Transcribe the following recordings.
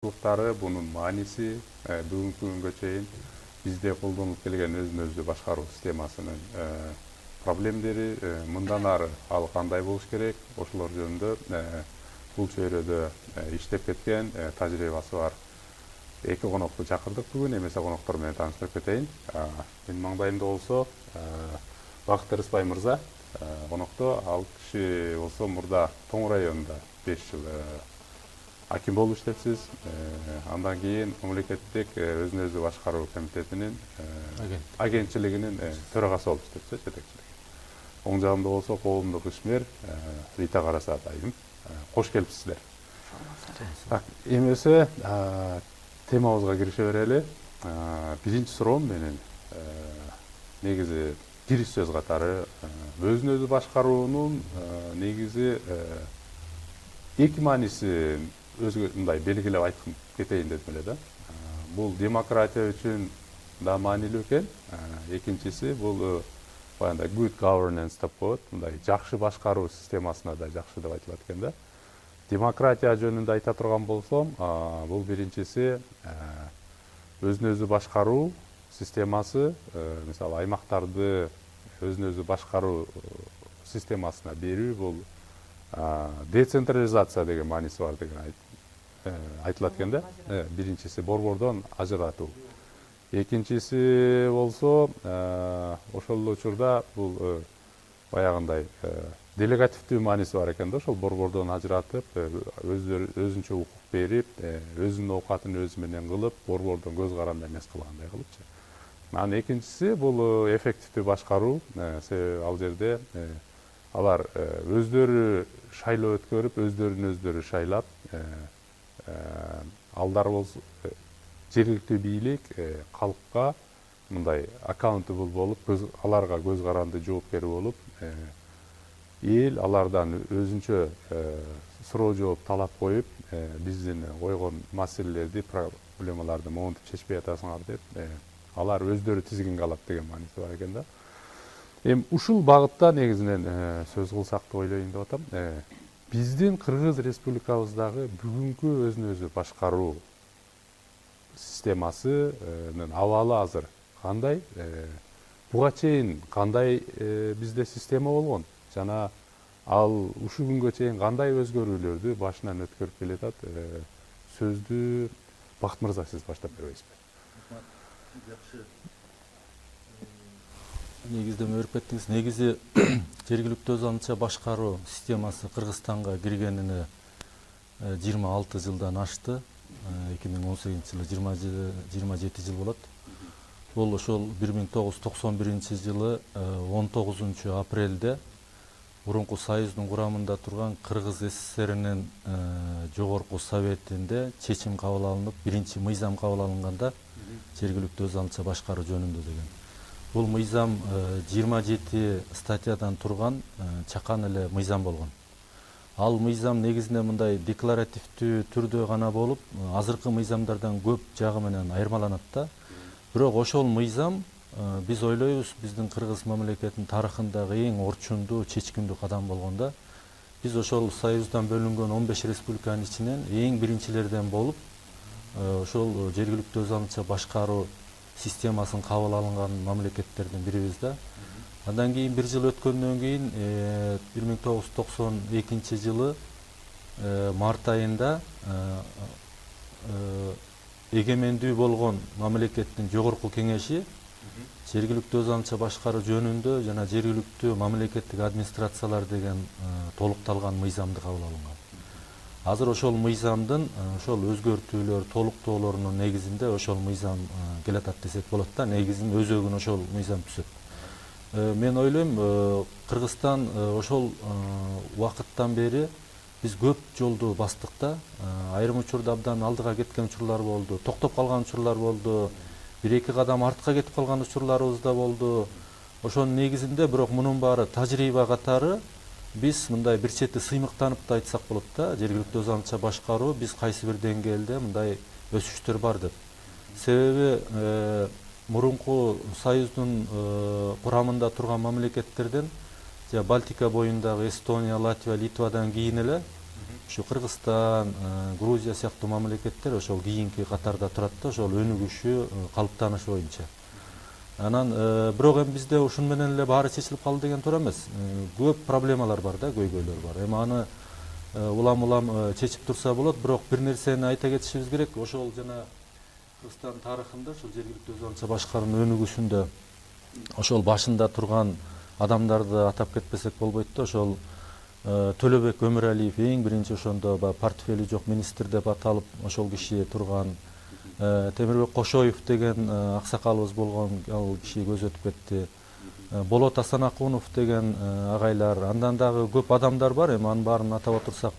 артықшылықтары, бұның мааниси бүгүнкү күнгө чейин бизде колдонулуп келген өзүн өзү башкаруу системасынын проблемдери, мындан ары ал кандай болуш керек, ошолор жөнүндө бул чөйрөдө иштеп кеткен тажрыйбасы бар эки конокту чакырдык бүгүн. Эмесе коноктор менен тааныштырып кетейин. Менин маңдайымда болсо Бакыт Ырысбай мырза конокто. Ал киши болсо мурда Тоң районунда 5 жыл аким болуп иштепсиз. Андан кийин мамлекеттик өзүн өзү башкаруу комитетинин агентчилигинин төрагасы болуп иштепсиз, жетекчилиги. Оң жагымда болсо коомдук ишмер Рита Карасаат айым. Кош келипсиздер. Эмесе темабызга кирише берели. Биринчи суроом менин негизи кириш сөз катары өзүн өзү башкаруунун негизи эки маанисин өзгө мындай белгилеп айтып кетейин дедим эле да. Бул демократия үчүн да маанилүү экен. Экинчиси бул баягындай good governance деп коет. Мындай жакшы башкаруу системасына да жакшы деп айтылат экен да. Демократия жөнүндө айта турган болсом, бул биринчиси өзүн өзү башкаруу системасы, мисалы аймактарды өзүн өзү башкаруу системасына берүү, бул децентрализация деген мааниси бар деген айтылат экен да. Биринчиси борбордон ажыратуу. Экинчиси болсо ошол учурда бул баягындай делегативдүү мааниси бар экен да. Ошол борбордон ажыратып, өзүнчө укук берип, өзүнүн оокатын өзү менен кылып, борбордон көз каранды эмес кылгандай кылыпчы. Анан экинчиси бул эффективдүү башкаруу. Себеби ал жерде алар өздөрү шайлоо өткөрүп, өздөрүн шайлап, алдар болсо жергиликтүү бийлик калкка мындай accountable болуп, аларга көз каранды жоопкер болуп, эл алардан өзүнчө суроо жооп талап коюп, биздин койгон маселелерди, проблемаларды монтип чечпей атасыңар деп, алар өздөрү тизгинге алат деген мааниси бар экен да. Эми ушул багытта негизинен сөз кылсак деп ойлойм деп атам. Биздин Кыргыз Республикабыздагы бүгүнкү өзүн өзү башкаруу системасынын абалы азыр кандай? Буга чейин кандай бизде система болгон? Жана ал ушул күнгө чейин кандай өзгөрүүлөрдү башынан өткөрүп келатат? Сөздү Бакыт мырза сиз баштап бербейсизби? Негизде өрпеттиңиз. Негизи жергиликтүү өз алдынча башкаруу системасы Кыргызстанга киргенине 26 жылдан ашты. 2018 жылы 27 жыл болот. Бул ошол 1991 жылы 19 апрелде мурунку Союздун курамында турган Кыргыз СССРинин жогорку советинде чечим кабыл алынып, биринчи мыйзам кабыл алынганда жергиликтүү өз алдынча башкаруу жөнүндө деген. Бул мыйзам 27 статьядан турган чакан эле мыйзам болгон. Ал мыйзам негизинде мындай декларативдүү түрдө гана болуп, азыркы мыйзамдардан көп жагы менен айырмаланат да. Бирок ошол мыйзам биз ойлойбуз, биздин Кыргыз мамлекетинин тарыхындагы эң орчундуу, чечкиндүү кадам болгондо. Биз ошол Союздан бөлүнгөн 15 республиканын ичинен эң биринчилерден болуп, ошол жергиликтүү өз алдынча башкаруу системасын кабыл алынган мамлекеттердин бирибиз да. Андан кийин бир жыл өткөндөн кийин 1992 жылы март айында эгемендүү болгон мамлекеттин жогорку кеңеши жергиликтүү өз алдынча башкаруу жөнүндө жана жергиликтүү мамлекеттик администрациялар деген толукталган мыйзамды кабыл алынган. Азыр ошол мыйзамдын ошол өзгөртүүлөр, толуктоолорунун негизинде ошол мыйзам келатат десек болот да. Негизин өзөгүн ошол мыйзам түзөт. Мен ойлойм, Кыргызстан ошол убакыттан бери биз көп жолду бастык да. Айрым учурда абдан алдыга кеткен учурлар болду, токтоп калган учурлар болду, бир-эки кадам артка кетип калган учурларыбыз да болду. Ошонун негизинде бирок мунун баары тажрыйба катары биз мындай бир чети сыймыктанып да айтсак болот да. Жергиликтүү өз алдынча башкаруу биз кайсы бир деңгээлде мындай өсүштөр бар деп. Себеби мурунку Союздун курамында турган мамлекеттерден Балтика боюндагы Эстония, Латвия, Литвадан кийин эле Ушу Кыргызстан, Грузия сыяктуу мамлекеттер ошол кийинки катарда турат да, ошол өнүгүшү, калыптанышы боюнча. Анан бирок эми бизде ушун менен эле баары чечилип калды деген туура эмес. Көп проблемалар бар да, көйгөйлөр бар. Эми аны улам чечип турса болот, бирок бир нерсени айта кетишибиз керек. Ошол жана Кыргызстан тарыхында, ошол жергиликтүү өз алынча башкаруунун өнүгүшүндө ошол башында турган адамдарды атап кетпесек болбойт да. Ошол Төлөбек Өмүралиев эң биринчи ошондо портфели жок министр деп аталып ошол киши турган. Темирбек Кошоев деген аксакалыбыз болгон, ал киши көз өтүп кетти. Болот Асанакунов деген агайлар, андан дагы көп адамдар бар. Эми анын баарын атап отурсак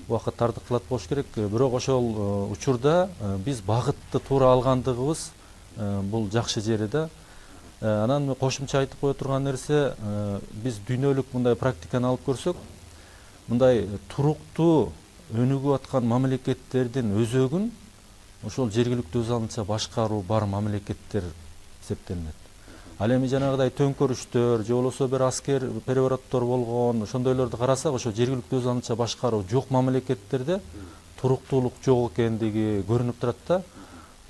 убакыт тардыкталат болуш керек. Бирок ошол учурда биз багытты туура алгандыгыбыз бул жакшы жери да. Анан кошумча айтып кое турган нерсе, биз дүйнөлүк мындай практиканы алып көрсөк, мындай туруктуу өнүгүп аткан мамлекеттердин өзөгүн ошол жергиликтүү өз алынча башкаруу бар мамлекеттер эсептелинет. Ал эми жанагыдай төңкөрүштөр же болбосо бир аскер перевороттор болгон ошондойлорду карасак, ошо жергиликтүү өз алынча башкаруу жок мамлекеттерде туруктуулук жок экендиги көрүнүп турат да.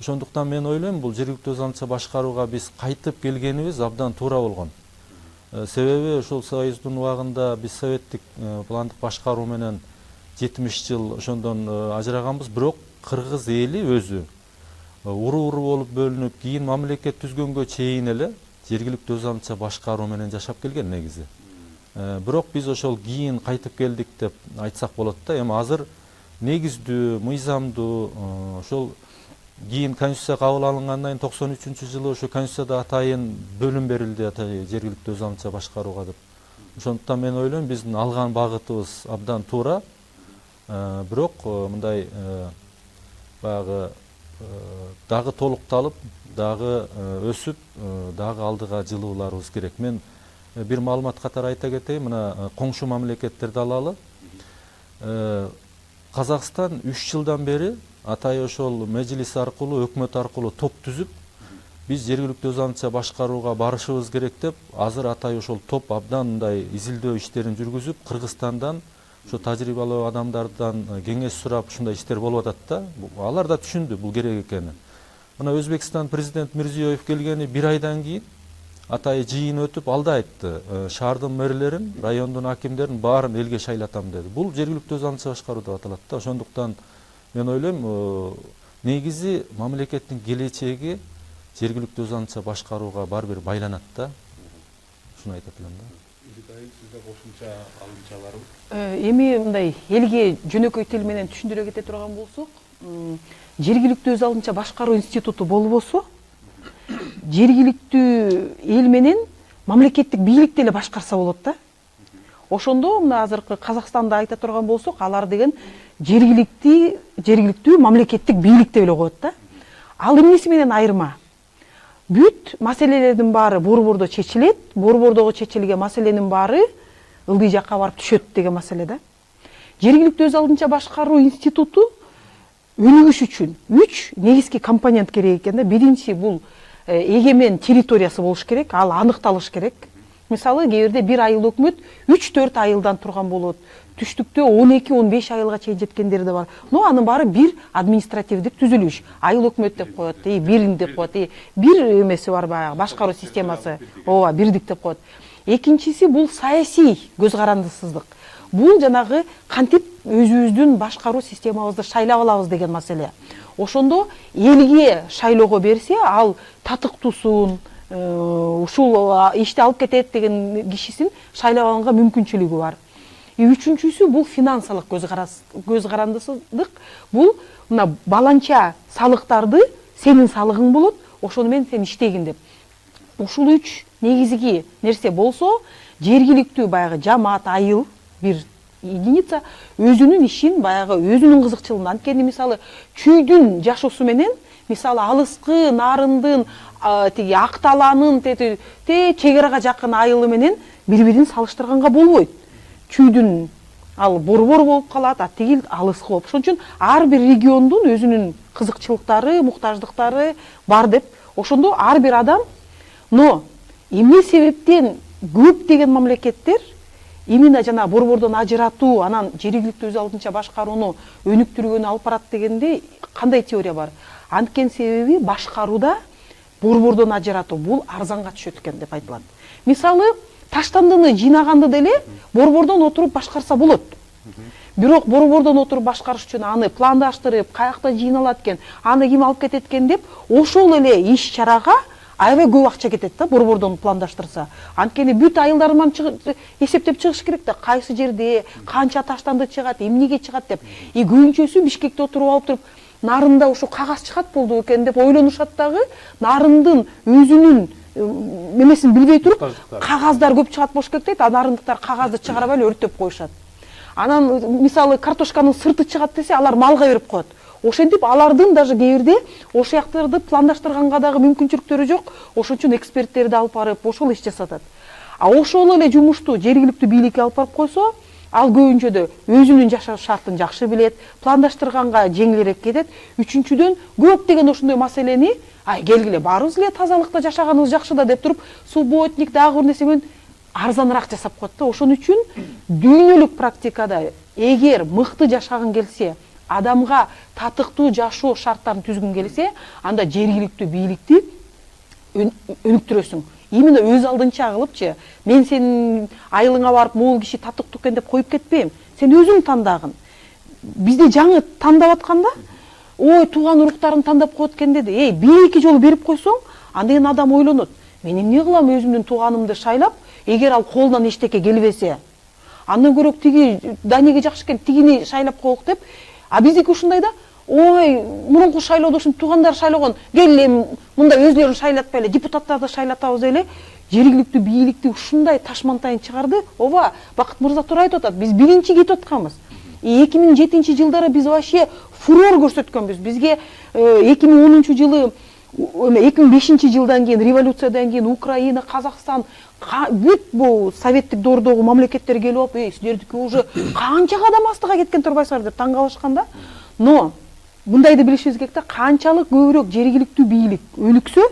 Ошондуктан мен ойлойм, бул жергиликтүү өз алынча башкарууга биз кайтып келгенибиз абдан туура болгон. Себеби ошол Союздун убагында биз советтик пландык башкаруу менен 70 жыл ошондон ажыраганбыз, бирок кыргыз эли өзү уру-уру болуп бөлүнүп, кийин мамлекет түзгөнгө чейин эле жергиликтүү өз алынча башкаруу менен жашап келген негизи. Бирок биз ошол кийин кайтып келдик деп айтсак болот да. Эми азыр негиздүү, мыйзамдуу ошол кийин конституция кабыл алынгандан кийин 93-жылы ошо конституцияда атайын бөлүм берилди, жергиликтүү өз алынча башкарууга деп. Ошондуктан мен ойлойм, биздин алган багытыбыз абдан туура. Бирок мындай баягы дагы толукталып, дагы өсүп, дагы алдыга жылууларыбыз керек. Мен бир маалымат катары айта кетейин, мына коңшу мамлекеттерди алалы. Казакстан 3 жылдан бери атай ошол мejlis аркылуу, өкмөт аркылуу топ түзүп, биз жергиликтүү өз алынча башкарууга барышыбыз керек деп, азыр атай ошол топ абдан мындай изилдөө иштерин жүргүзүп, Кыргызстандан ошо тажрыйбалуу адамдардан кеңеш сурап ушундай иштер болуп атат да. Алар да түшүндү бул керек экенин. Мына Өзбекстан президент Мирзиёев келгени 1 айдан кийин атай жыйын өтүп, алда айтты, шаардын мэрлерин, райондун акимдерин баарын элге шайлатам деди. Бул жергиликтүү өз алынча башкаруу деп аталат да. Ошондуктан мен ойлойм, негизи мамлекеттин келечеги жергиликтүү өз алынча башкарууга барбир байланат да. Ушуну айтат элем да. Сизде кошумча алымчаларым? Эми мындай элге жөнөкөй тил менен түшүндүрө кете турган болсок, жергиликтүү өз алынча башкаруу институту болбосо, жергиликтүү эл менен мамлекеттик бийликти эле башкарса болот да. Ошондо мына азыркы Казакстанда айта турган болсок, алар деген жергиликтүү мамлекеттик бийлик деп эле коет да. Ал эмнеси менен айырма? Бүт маселелердин баары борбордо чечилет, борбордогу чечилген маселенин баары ылдый жакка барып түшөт деген маселе да. Жергиликтүү өз алынча башкаруу институту өнүгүш үчүн 3 негизги компонент керек экен да. Биринчи бул эгемен территориясы болуш керек, ал аныкталыш керек. Мисалы, кээ бирде 1 айыл өкмөт 3-4 айылдан турган болот. Түштүктө 12-15 айылга чейин жеткендер да бар. Но анын баары бир административдик түзүлүш. Айыл өкмөт деп коет, бирин деп коет, бир эмеси бар баягы башкаруу системасы. Ооба, бирдик деп коет. Экинчиси бул саясий көз карандысыздык. Бул жанагы кантип өзүбүздүн башкаруу системабызды шайлап алабыз деген маселе. Ошондо элге шайлоого берсе, ал татыктуусун, ушул ишти алып кетет деген кишисин шайлап алганга мүмкүнчүлүгү бар. Үчүнчүсү бул финансылык көз карандысыздык. Бул мына баланча салыктарды сенин салыгың болот, ошону менен сен иштегин деп. Ушул 3 негизги нерсе болсо, жергиликтүү баягы жамаат, айыл, бир единица өзүнүн ишин баягы өзүнүн кызыкчылыгын, анткени мисалы чүйдүн жашоосу менен, мисалы алыскы нарындын, тиги Акталанын чек арага жакын айылы менен бири-бирин салыштырганга болбойт. Чүйдүн ал борбор болуп калат, тигил алыскы болуп. Ошон үчүн ар бир региондун өзүнүн кызыкчылыктары, муктаждыктары бар деп. Ошондо ар бир адам, но эмне себептен көптөгөн мамлекеттер именно жана борбордон ажыратуу, анан жергиликтүү өз алдынча башкарууну өнүктүргөнү алып барат дегенде кандай теория бар? Анткени себеби башкарууда борбордон ажыратуу бул арзанга түшөт экен деп айтылат. Мисалы, таштандыны жыйнаганды деле борбордон отуруп башкарса болот. Бирок борбордон отуруп башкарыш үчүн аны пландаштырып, каякта жыйналат экен, аны ким алып кетет экен деп, ошол эле иш-чарага аябай көп акча кетет да, борбордон пландаштырса. Анткени бүт айылдарынан эсептеп чыгыш керек да, кайсы жерде канча таштанды чыгат, эмнеге чыгат деп. Көбүнчөсү Бишкекте отуруп алып туруп, нарында ушу кагаз чыгат болду экен деп ойлонушат дагы, нарындын өзүнүн немесин билбей туруп, кагаздар көп чыгат болуш керек дейт, нарындыктар кагазды чыгарбай эле өрттөп коюшат. Анан мисалы картошканын сырты чыгат десе, алар малга берип коет. Ошентип алардын даже кээ бирде ошояктарды пландаштырганга дагы мүмкүнчүлүктөрү жок. Ошон үчүн эксперттерди алып барып ошол иш жасатат. А ошол эле жумушту жергиликтүү бийликке алып барып койсо, ал көбүнчөдө өзүнүн жашаш шартын жакшы билет, пландаштырганга жеңилирээк кетет. Үчүнчүдөн көптөгөн ошондой маселени, келгиле баарыбыз эле тазалыкта жашаганыбыз жакшы да деп туруп, субботник дагы бир нерсе менен арзаныраак жасап коет да. Ошон үчүн дүйнөлүк практикада эгер мыкты жашагың келсе, адамга татыктуу жашоо шарттарын түзгүң келсе, анда жергиликтүү бийликти өнүктүрөсүң. Именно өз алдынча кылыпчы, мен сенин айылыңа барып, могул киши татыктуу экен деп коюп кетпейм. Сен өзүң тандагын. Бизде жаңы тандап атканда, ой, тууган уруктарын тандап коет экен деди. Бир-эки жолу берип койсоң, анда эми адам ойлонот. Мен эмне кылам өзүмдүн тууганымды шайлап, эгер ал колунан эчтеке келбесе, андан көрөк тиги Даниге жакшы экен, тигини шайлап коелук деп. А биздики ушундай да, ой, мурунку шайлоодо ушинтип туугандар шайлогон, келе мындай өзлөрүн шайлатпай эле, депутаттарды шайлатабыз эле. Жергиликтүү бийликти ушундай ташмантайын чыгарды. Ооба, Бакыт мырза туура айтып атат. Биз биринчи кетип атканбыз. 2007-жылдары биз вообще фурор көрсөткөнбүз. Бизге 2010-жылы 2005-жылдан кийин, революциядан кийин Украина, Казакстан, бүт бул советтик доордогу мамлекеттер келип алып, силердики уже канча кадам астыга кеткен турбайсыңар деп таң калышканда. Но мындайды билишибиз керек да, канчалык көбүрөөк жергиликтүү бийлик өнүксө,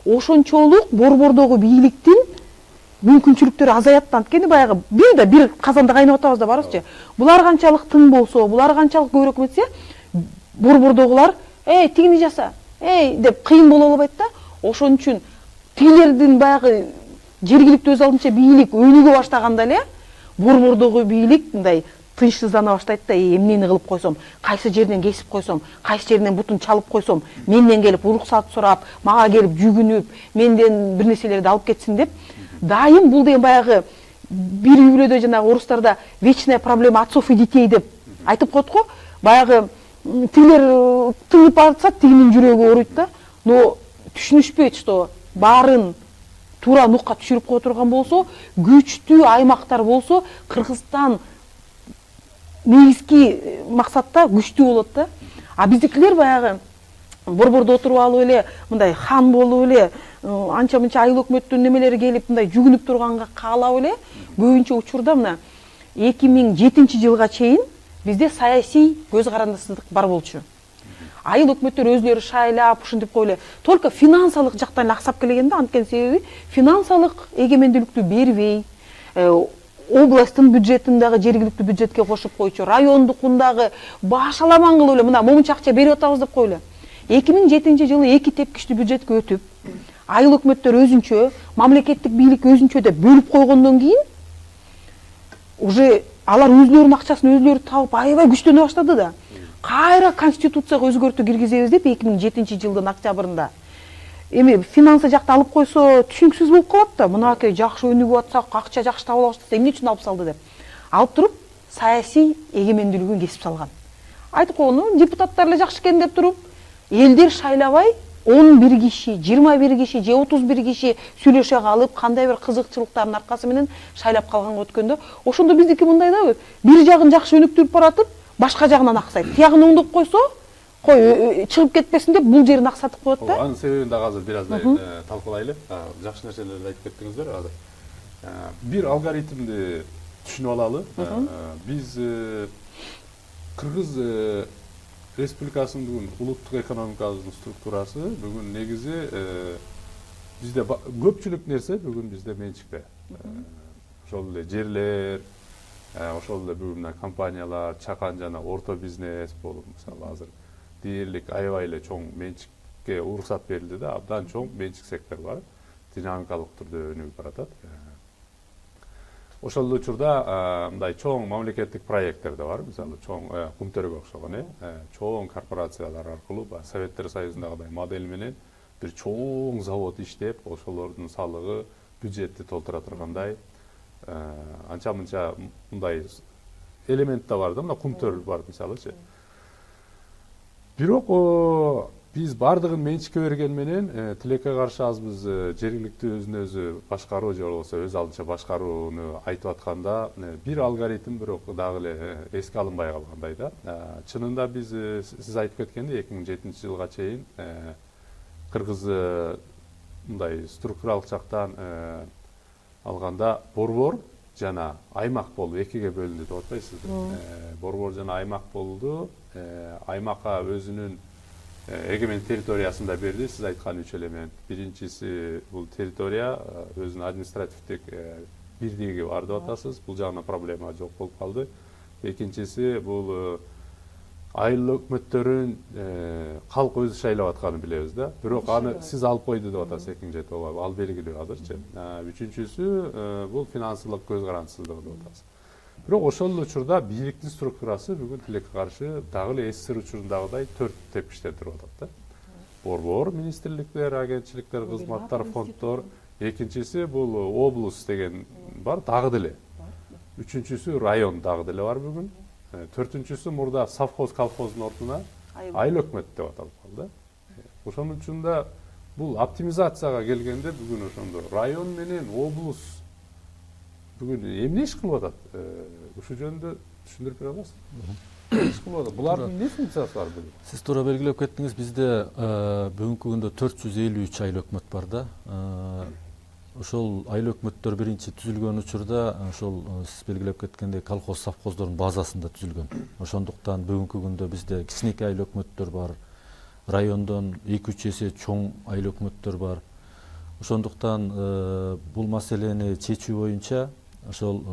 ошончолук борбордогу бийликтин мүмкүнчүлүктөрү азаят. Анткени баягы бир казанда кайнап атабыз да барыбызчы. Булар канчалык тың болсо, булар канчалык көбүрөөк өтсө, борбордогулар, тигини жаса, деп кыйын боло албайт да. Ошон үчүн тилердин баягы жергиликтүү өз алдынча бийлик өнүгө баштаганда эле, борбордогу бийлик мындай тынчсыздана баштайт да, эмнени кылып койсом, кайсы жерден кесип койсом, кайсы жерден бутун чалып койсом, менден келип уруксат сурап, мага келип жүгүнүп, менден бир нерселерди алып кетсин деп. Дайым бул деген баягы бир үй бүлөдө жанагы орустарда вечная проблема отцов и детей деп айтып коет го. Баягы тилер тынып атса, тигинин жүрөгү ооруйт да. Но түшүнүшпөйт, что баарын туура нукка түшүрүп кое турган болсо, күчтүү аймактар болсо, Кыргызстан негизги максатта күчтүү болот да. А биздикилер баягы борбордо отуруп алып эле, мындай хан болуп эле, анча-мынча айыл өкмөттүн немелери келип мындай жүгүнүп турганга каалап эле, көбүнчө учурда мына 2007-жылга чейин бизде саясий көз карандысыздык бар болчу. Айыл өкмөттөр өзлөрү шайлап, ушинтип коеле, только финансалык жактан аксап келгенде, анткени себеби финансалык эгемендүүлүктү бербей, областтын бюджетин дагы жергиликтүү бюджетке кошуп койчу, райондукун баш аламан кылып эле мына момунча акча берип атабыз деп коеле. 2007-жылы 2 тепкичтүү бюджетке өтүп, айыл өкмөттөр өзүнчө, мамлекеттик бийлик өзүнчө деп бөлүп койгондон кийин, уже алар өзлөрүнүн акчасын өзлөрү табып аябай күчтөнө баштады да. Кайра конституцияга өзгөртүү киргизебиз деп 2007-жылдын октябрында. Эми финансы жакты алып койсо түшүнүксүз болуп калат да. Мынакей жакшы өнүгүп атсак, акча жакшы табыла баштаса, эмне үчүн алып салды деп. Алып туруп, саясий эгемендүүлүгүн кесип салган. Айтып койгону, депутаттар эле жакшы экен деп туруп, элдер шайлабай 11 киши, 21 киши же 31 киши сүйлөшө калып, кандай бир кызыкчылыктардын аркасы менен шайлап калганга өткөндө, ошондо биздики мындай да, бир жагын жакшы өнүктүрүп баратып, башка жагынан аксайт. Тиягын оңдоп койсо, кой чыгып кетпесин деп бул жерин аксатып коет да. Анын себебин дагы азыр бир аздай талкуулайлы. Жакшы нерселерди айтып кеттиңиздер азыр. Бир алгоритмди түшүнүп алалы. Биз Кыргыз Республикасынын бүгүн улуттук экономикабыздын структурасы бүгүн негизи бизде көпчүлүк нерсе бүгүн бизде менчикте. ошол эле жерлер, ошол эле бүгүн мына компаниялар, чакан жана орто бизнес болуп, мисалы азыр дээрлик аябай эле чоң менчикке уруксат берилди да, абдан чоң менчик сектор бар, динамикалык түрдө өнүгүп баратат. Ошол учурда мындай чоң мамлекеттик проекттер да бар, мисалы чоң Кумтөрөгө окшогон чоң корпорациялар аркылуу Советтер Союзундагыдай модель менен бир чоң завод иштеп, ошолордун салыгы бюджетти толтура тургандай анча мынча мындай элемент да бар да, мына Кумтөр бар мисалычы. Бирок биз бардыгын менчикке берген менен тилекке каршы азбыз жергиликтүү өзүн өзү башкаруу же болбосо өз алдынча башкарууну айтып атканда бир алгоритм бирок дагы эле эске алынбай калгандай да. Чынында биз сиз айтып кеткендей 2007-жылга чейин кыргыз мындай структуралык жактан алганда борбор жана аймак болуп экиге бөлүндү деп атпайсызбы? Борбор жана аймак болду. Аймакка өзүнүн эгемен территориясында берди. Сиз айткан 3 элемент. Биринчиси бул территория өзүнүн административдик бирдиги бар деп атасыз. Бул жагынан проблема жок болуп калды. Экинчиси бул айыл өкмөттөрүн калк өзү шайлап атканын билебиз да. Бирок аны сиз алып койду деп атасыз 2007 ооба, ал белгилүү азырчы. Үчүнчүсү бул финансылык көз карандысыздыгы деп атасыз. Бирок ошол учурда бийликтин структурасы бүгүн тилекке каршы дагы эле СССР учурундагыдай 4 тепкичтен туруп атат да. Борбор, министрликтер, агентчиликтер, кызматтар, фонддор. Экинчиси бул облус деген бар, дагы деле. Үчүнчүсү район дагы деле бар бүгүн. Төртүнчүсү мурда совхоз, колхоздун ордуна айыл өкмөт деп аталып калды. Ошонун үчүн да бул оптимизацияга келгенде бүгүн ошондо район менен облус бүгүн эмне иш кылып атат? Ушул жөнүндө түшүндүрүп бере аласыз? Иш кылып атат. Булардын эмне функциясы бар бүгүн? Сиз туура белгилеп кеттиңиз. Бизде бүгүнкү күндө 453 айыл өкмөт бар да. Ошол айыл өкмөттөр биринчи түзүлгөн учурда ошол сиз белгилеп кеткендей колхоз совхоздордун базасында түзүлгөн. Ошондуктан бүгүнкү күндө бизде кичинекей айыл өкмөттөр бар. Райондон 2-3 эсе чоң айыл өкмөттөр бар. Ошондуктан бул маселени чечүү боюнча ошол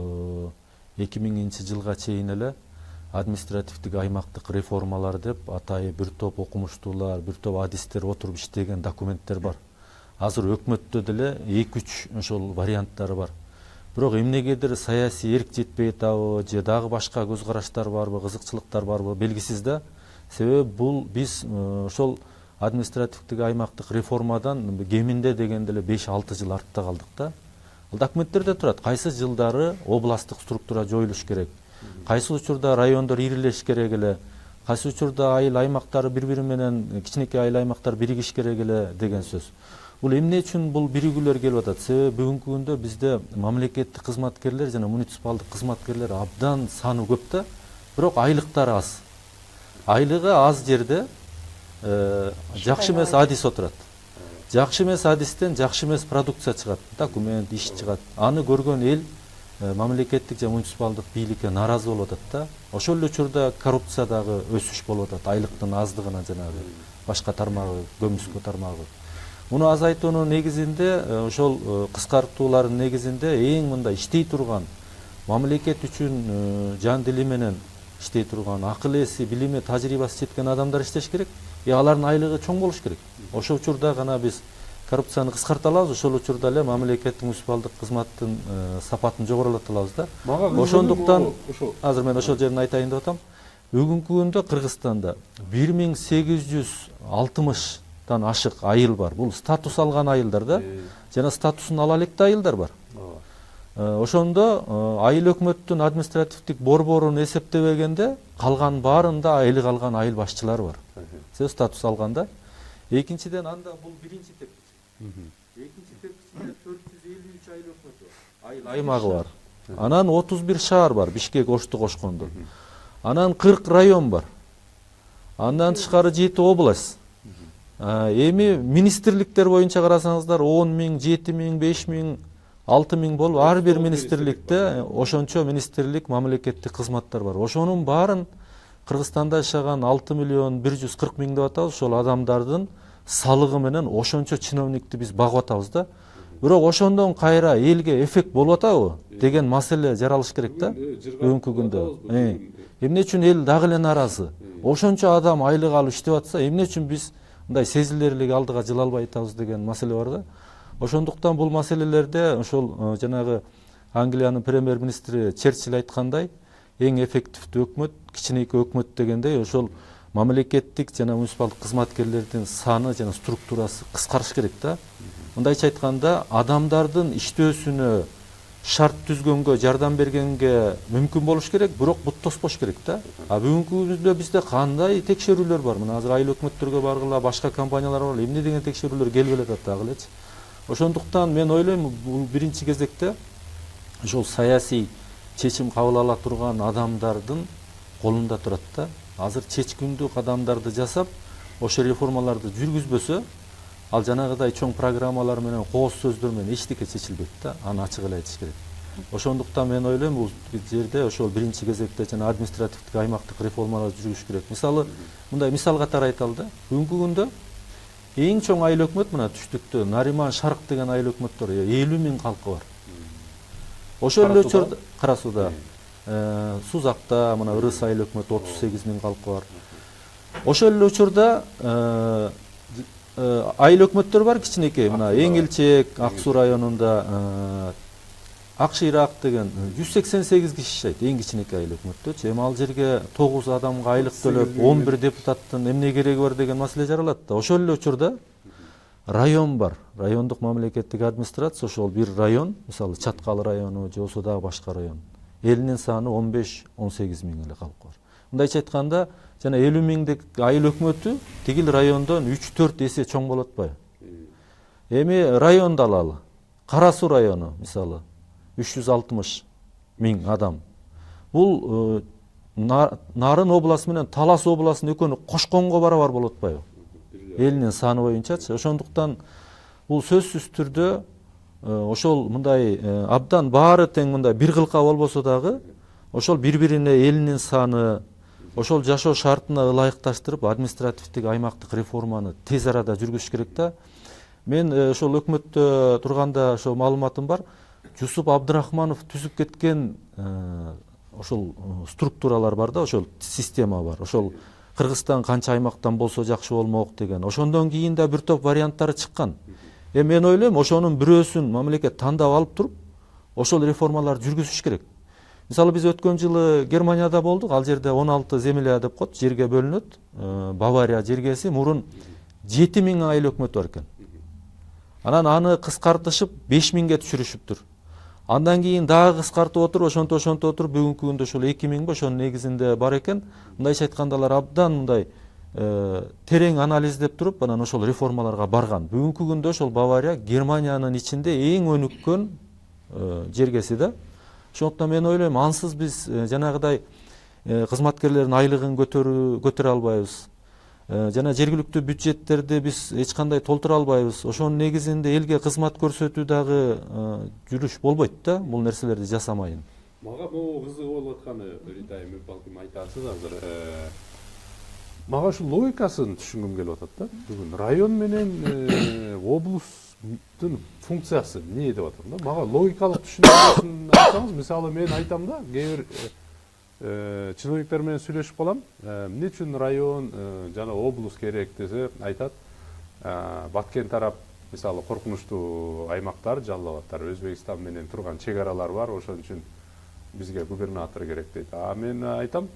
2000-жылга чейин эле административдик аймактык реформалар деп атайын бир топ окумуштуулар, бир топ адистер отуруп иштеген документтер бар. Азыр өкмөттө деле 2-3 ошол варианттары бар. Бирок эмнегедир саясий эрк жетпей атабы же дагы башка көз караштар барбы, кызыкчылыктар барбы белгисиз да. Себеби бул биз ошол административдик аймактык реформадан кеминде дегенде эле 5-6 жыл артта калдык да. Ал документтерде турат. Кайсы жылдары областтык структура жоюлуш керек, кайсы учурда райондор ирилеш керек эле, кайсы учурда айыл аймактары бири-бири менен кичинекей айыл аймактар биригиш керек эле деген сөз. Бул эмне үчүн бул биригүүлөр келип атат? Себеби бүгүнкү күндө бизде мамлекеттик кызматкерлер жана муниципалдык кызматкерлер абдан саны көп да, бирок айлыктары аз. Айлыгы аз жерде жакшы эмес адис отурат. Жакшы эмес адистен жакшы эмес продукция чыгат, документ, иш чыгат. Аны көргөн эл мамлекеттик же муниципалдык бийликке нааразы болуп атат да. Ошол эле учурда коррупция дагы өсүш болуп атат, айлыктын аздыгынан жанагы башка тармагы, көмүскө тармагы. Муну азайтуунун негизинде ошол кыскартуулардын негизинде эң мындай иштей турган, мамлекет үчүн жан дили менен иштей турган, акыл эси, билими, тажрыйбасы жеткен адамдар иштеш керек. Алардын айлыгы чоң болуш керек. Ошол учурда гана биз коррупцияны кыскарта алабыз, ошол учурда эле мамлекеттик муниципалдык кызматтын сапатын жогорулата алабыз да. Ошондуктан азыр мен ошол жерин айтайын деп атам. Бүгүнкү күндө Кыргызстанда 1860 ашык айыл бар. Бул статус алган айылдар да. Жана статусун ала электе айылдар бар. Ошондо айыл өкмөттүн административдик борборун эсептебегенде калган баарында айлык алган айыл башчылары бар. Себеби статус алганда. Экинчиден анда бул биринчи тепкич. Экинчи тепкичинде 453 айыл өкмөтү бар. Айыл аймагы бар. Анан 31 шаар бар, Бишкек, Ошту кошкондо. Анан 40 район бар. Андан тышкары 7 область. Эми министрликтер боюнча карасаңыздар 10 000, 7 000, 5 000, 6 000 болуп, ар бир министрликте ошончо министрлик мамлекеттик кызматтар бар. Ошонун баарын Кыргызстанда жашаган 6 миллион 140 000 деп атабыз, ошол адамдардын салыгы менен ошончо чиновникти биз багып атабыз да. бирок ошондон кайра элге эффект болуп атабы деген маселе жаралыш керек да бүгүнкү күндө. Эмне үчүн эл дагы эле нааразы? Ошончо адам айлык алып иштеп атса, эмне үчүн биз мындай сезилерлик алдыга жыла албай атабыз деген маселе бар да. Ошондуктан бул маселелерде ошол жанагы Англиянын премьер-министри Черчилль айткандай, эң эффективдүү өкмөт кичинекей өкмөт дегендей, ошол мамлекеттик жана муниципалдык кызматкерлердин саны жана структурасы кыскарыш керек да. Мындайча айтканда, адамдардын иштөөсүнө шарт түзгөнгө, жардам бергенге мүмкүн болуш керек, бирок бут тоспош керек да. Бүгүнкү күндө бизде кандай текшерүүлөр бар? Мына азыр айыл өкмөттөргө баргыла, башка компаниялар бар, эмне деген текшерүүлөр келип атат дагы элечи. Ошондуктан мен ойлойм, бул биринчи кезекте ошол саясий чечим кабыл ала турган адамдардын колунда турат да. Азыр чечкиндүү кадамдарды жасап, ошо реформаларды жүргүзбөсө, ал жанагыдай чоң программалар менен, кооз сөздөр менен эчтеке чечилбейт да. Аны ачык эле айтыш керек. Ошондуктан мен ойлойм, бул жерде ошол биринчи кезекте жана административдик аймактык реформаларды жүргүзүш керек. Мисалы, мындай мисал катары айталы да. Бүгүнкү күндө эң чоң айыл өкмөт мына түштүктө Нариман Шарк деген айыл өкмөттөр 50 миң калкы бар. Ошол эле учурда Кара Сууда, Сузакта мына Ырыс айыл өкмөтү 38 миң калкы бар. Ошол эле учурда айыл өкмөттөр бар кичинекей, мына Эңилчек, Ак Суу районунда Ак Шыйрак деген 188 киши жашайт, эң кичинекей айыл өкмөттөчү. Эми ал жерге 9 адамга айлык төлөп, 11 депутаттын эмне кереги бар деген маселе жаралат да. Ошол эле учурда район бар, райондук мамлекеттик администрация, ошол бир район, мисалы Чаткалы району же болсо дагы башка район. Элинин саны 15-18 миң эле калк бар. Мындайча айтканда, жана 50 миңдик айыл өкмөтү тигил райондон 3-4 эсе чоң болот атпайбы? Эми районду алалы. Кара Суу району мисалы 360 миң адам. Бул Нарын областы менен Талас областынын экөөнү кошконго барабар болот атпайбы? Элинин саны боюнчачы. Ошондуктан бул сөзсүз түрдө ошол мындай абдан баары тең мындай бир кылка болбосо дагы, ошол бири-бирине элинин саны, ошол жашоо шартына ылайыкташтырып, административдик аймактык реформаны тез арада жүргүзүш керек да. Мен ошол өкмөттө турганда ошол маалыматым бар. Жусуп Абдрахманов түзүп кеткен ошол структуралар бар да, ошол система бар. Ошол Кыргызстан канча аймактан болсо жакшы болмок деген. Ошондон кийин да бир топ варианттары чыккан. Мен ойлойм, ошонун бирөөсүн мамлекет тандап алып туруп, ошол реформаларды жүргүзүш керек. Мисалы биз өткөн жылы Германияда болдук, ал жерде 16 земля деп коет, жерге бөлүнөт. Бавария жергеси мурун 7 миң айыл өкмөт бар экен. Анан аны кыскартышып 5 миңге түшүрүшүптүр. Андан кийин дагы кыскартып отуруп, ошонтип отуруп, бүгүнкү күндө ошол 2 миңби ошонун негизинде бар экен. Мындайча айтканда алар абдан мындай терең анализдеп туруп, анан ошол реформаларга барган. Бүгүнкү күндө ошол Бавария Германиянын ичинде эң өнүккөн жергеси да. Ошондуктан мен ойлойм, ансыз биз жанагыдай кызматкерлердин айлыгын көтөрө албайбыз. Жана жергиликтүү бюджеттерди биз эч кандай толтура албайбыз. Ошонун негизинде элге кызмат көрсөтүү дагы жүрүш болбойт да, бул нерселерди жасамайын. Мага могу кызык болуп атканы, Рита эми балким айтасыз азыр. Мага ушул логикасын түшүнгүм келип атат да. Бүгүн район менен облустун функциясы эмне деп атам да. Мага логикалык түшүнүктөрүн айтсаңыз, мисалы мен айтам да, кээ бир чиновниктер менен сүйлөшүп калам. Эмне үчүн район жана облус керек десе, айтат. Баткен тарап мисалы коркунучтуу аймактар, жалал-абадтар, Өзбекстан менен турган чек аралар бар, ошон үчүн бизге губернатор керек дейт. Мен айтам,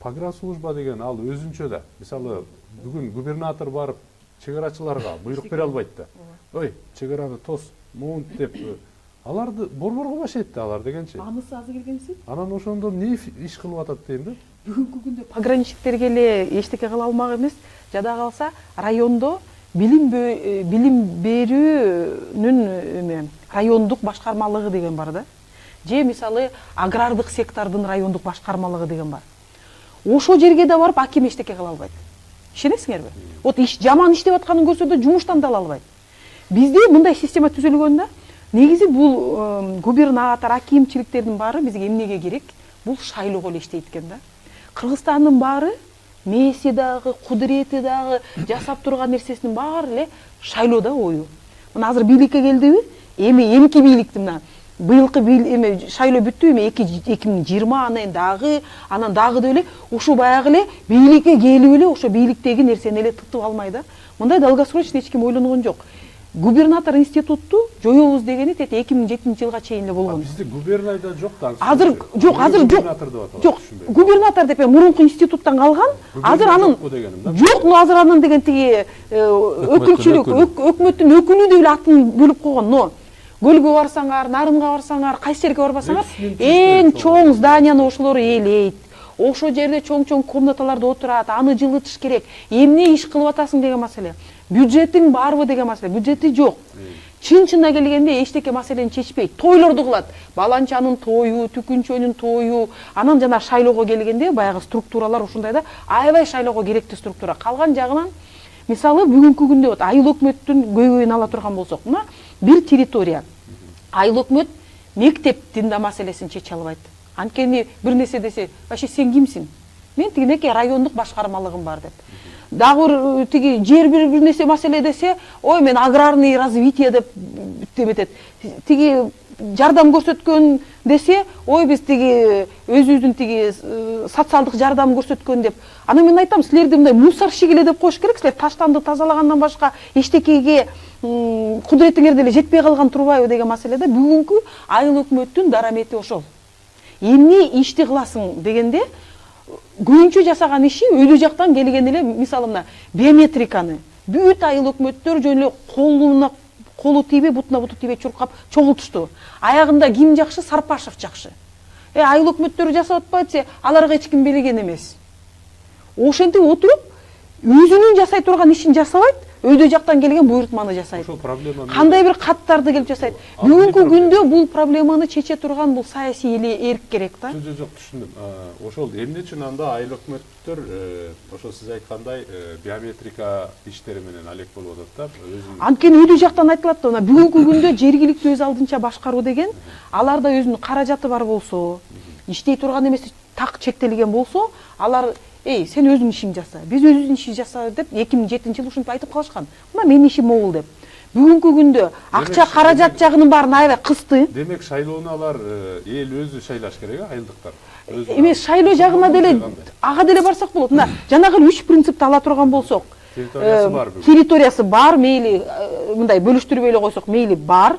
погранслужба деген ал өзүнчө да. Мисалы бүгүн губернатор барып чек арачыларга буйрук бере албайт да. Ой, чек араны тос, муунт деп аларды борборго башайт да алар дегенчи. Анысы азыр келгенсиз. Анан ошондо эмне иш кылып атат дейм да. Бүгүнкү күндө пограничниктерге эле эчтеке кыла алмак эмес, жада калса райондо билим берүүнүн райондук башкармалыгы деген бар да. Же мисалы агрардык сектордун райондук башкармалыгы деген бар. Ошол жерге да барып аким эчтеке кыла албайт. Ишенесиңерби? Вот жаман иштеп атканын көрсө жумуштан да ала албайт. Бизде мындай система түзүлгөн да. Негизи бул губернатор, акимчиликтердин баары бизге эмнеге керек? Бул шайлоого эле иштейт экен да. Кыргызстандын баары мээси дагы, кудурети дагы, жасап турган нерсесинин баары эле шайлоодо ою. мына азыр бийликке келдиби, эмки бийликти мына быйылкы эме шайлоо бүттү, эми 2020 анан дагы деп эле ушу баягы эле бийликке келип эле ошо бийликтеги нерсени эле тытып алмай да. Мындай долгосрочный эч ким ойлонгон жок. Губернатор институтту жоёбуз дегени тете 2007-жылга чейин эле болгон. Бизде губернайда жок да. Азыр жок, жок. Губернатор деп мурунку институттан калган. Азыр анын жок, но азыр анын деген тиги өкүлчүлүк, өкмөттүн өкүлү деп эле атын бөлүп койгон. Но Көлгө барсаңар, Нарынга барсаңар, кайсы жерге барбасаңар, эң чоң зданияны ошолор ээлейт. Ошо жерде чоң-чоң комнаталарда отурат, аны жылытыш керек. Эмне иш кылып атасың деген маселе. Бюджетиң барбы деген маселе. Бюджети жок. Чын-чынына келгенде эчтеке маселени чечпейт. Тойлорду кылат. Баланчанын тою, Түкүнчөнүн тою, анан жана шайлоого келгенде баягы структуралар ушундай да, аябай шайлоого керектүү структура. Калган жагынан мисалы бүгүнкү күндө вот айыл өкмөттүн көйгөйүн ала турган болсок, мына бир территория айыл өкмөт мектептин да маселесин чече албайт. Анткени бир нерсе десе, вообще сен кимсиң? Мен тигинеке райондук башкармалыгым бар деп. Дагы бир тиги жер бир нерсе маселе десе, ой мен аграрный развитие деп деметет. Тиги жардам көрсөткөн десе, ой биз тиги өзүбүздүн тиги социалдык жардам көрсөткөн деп. Анан мен айтам, силерди мындай мусорщик эле деп коюш керек, силер таштанды тазалагандан башка эчтекеге кудуретиңер деле жетпей калган турбайбы деген маселеде бүгүнкү айыл өкмөттүн дарамети ошол. Эмне ишти кыласың дегенде көбүнчө жасаган иши өйдө жактан келген эле, мисалы мына биометриканы бүт айыл өкмөттөр жөн эле колу тийбей, бутуна буту тийбей чуркап чогултушту. Аягында ким жакшы? Сарпашев жакшы. Айыл өкмөттөрү жасап атпайт десе, аларга эч ким белеген эмес. Ошентип отуруп, өзүнүн жасай турган ишин жасабайт, өйдө жактан келген буйрутманы жасайт. Ошол проблема кандай бир каттарды келип жасайт. Бүгүнкү күндө бул проблеманы чече турган бул саясий эрк керек да. Жок, түшүндүм. Ошол эмне үчүн анда айыл өкмөттөр ошо сиз айткандай биометрика иштери менен алек болуп атат да? Анткени өйдө жактан айтылат да, бүгүнкү күндө жергиликтүү өз алдынча башкаруу деген, аларда өзүнүн каражаты бар болсо, иштей турган эмеси так чектелген болсо, алар сен өзүң ишиңди жаса, биз өзүбүздүн ишибизди жаса деп 2007-жылы ушинтип айтып калышкан. Мына менин ишим могул деп. Бүгүнкү күндө акча каражат жагынын баарын аябай кысты. Демек шайлоону алар эл өзү шайлаш керек, айылдыктар. Эмес, шайлоо жагына деле ага деле барсак болот. Мына жанагы 3 принципти ала турган болсок, территориясы бар, мейли мындай бөлүштүрбөй эле койсок, мейли бар.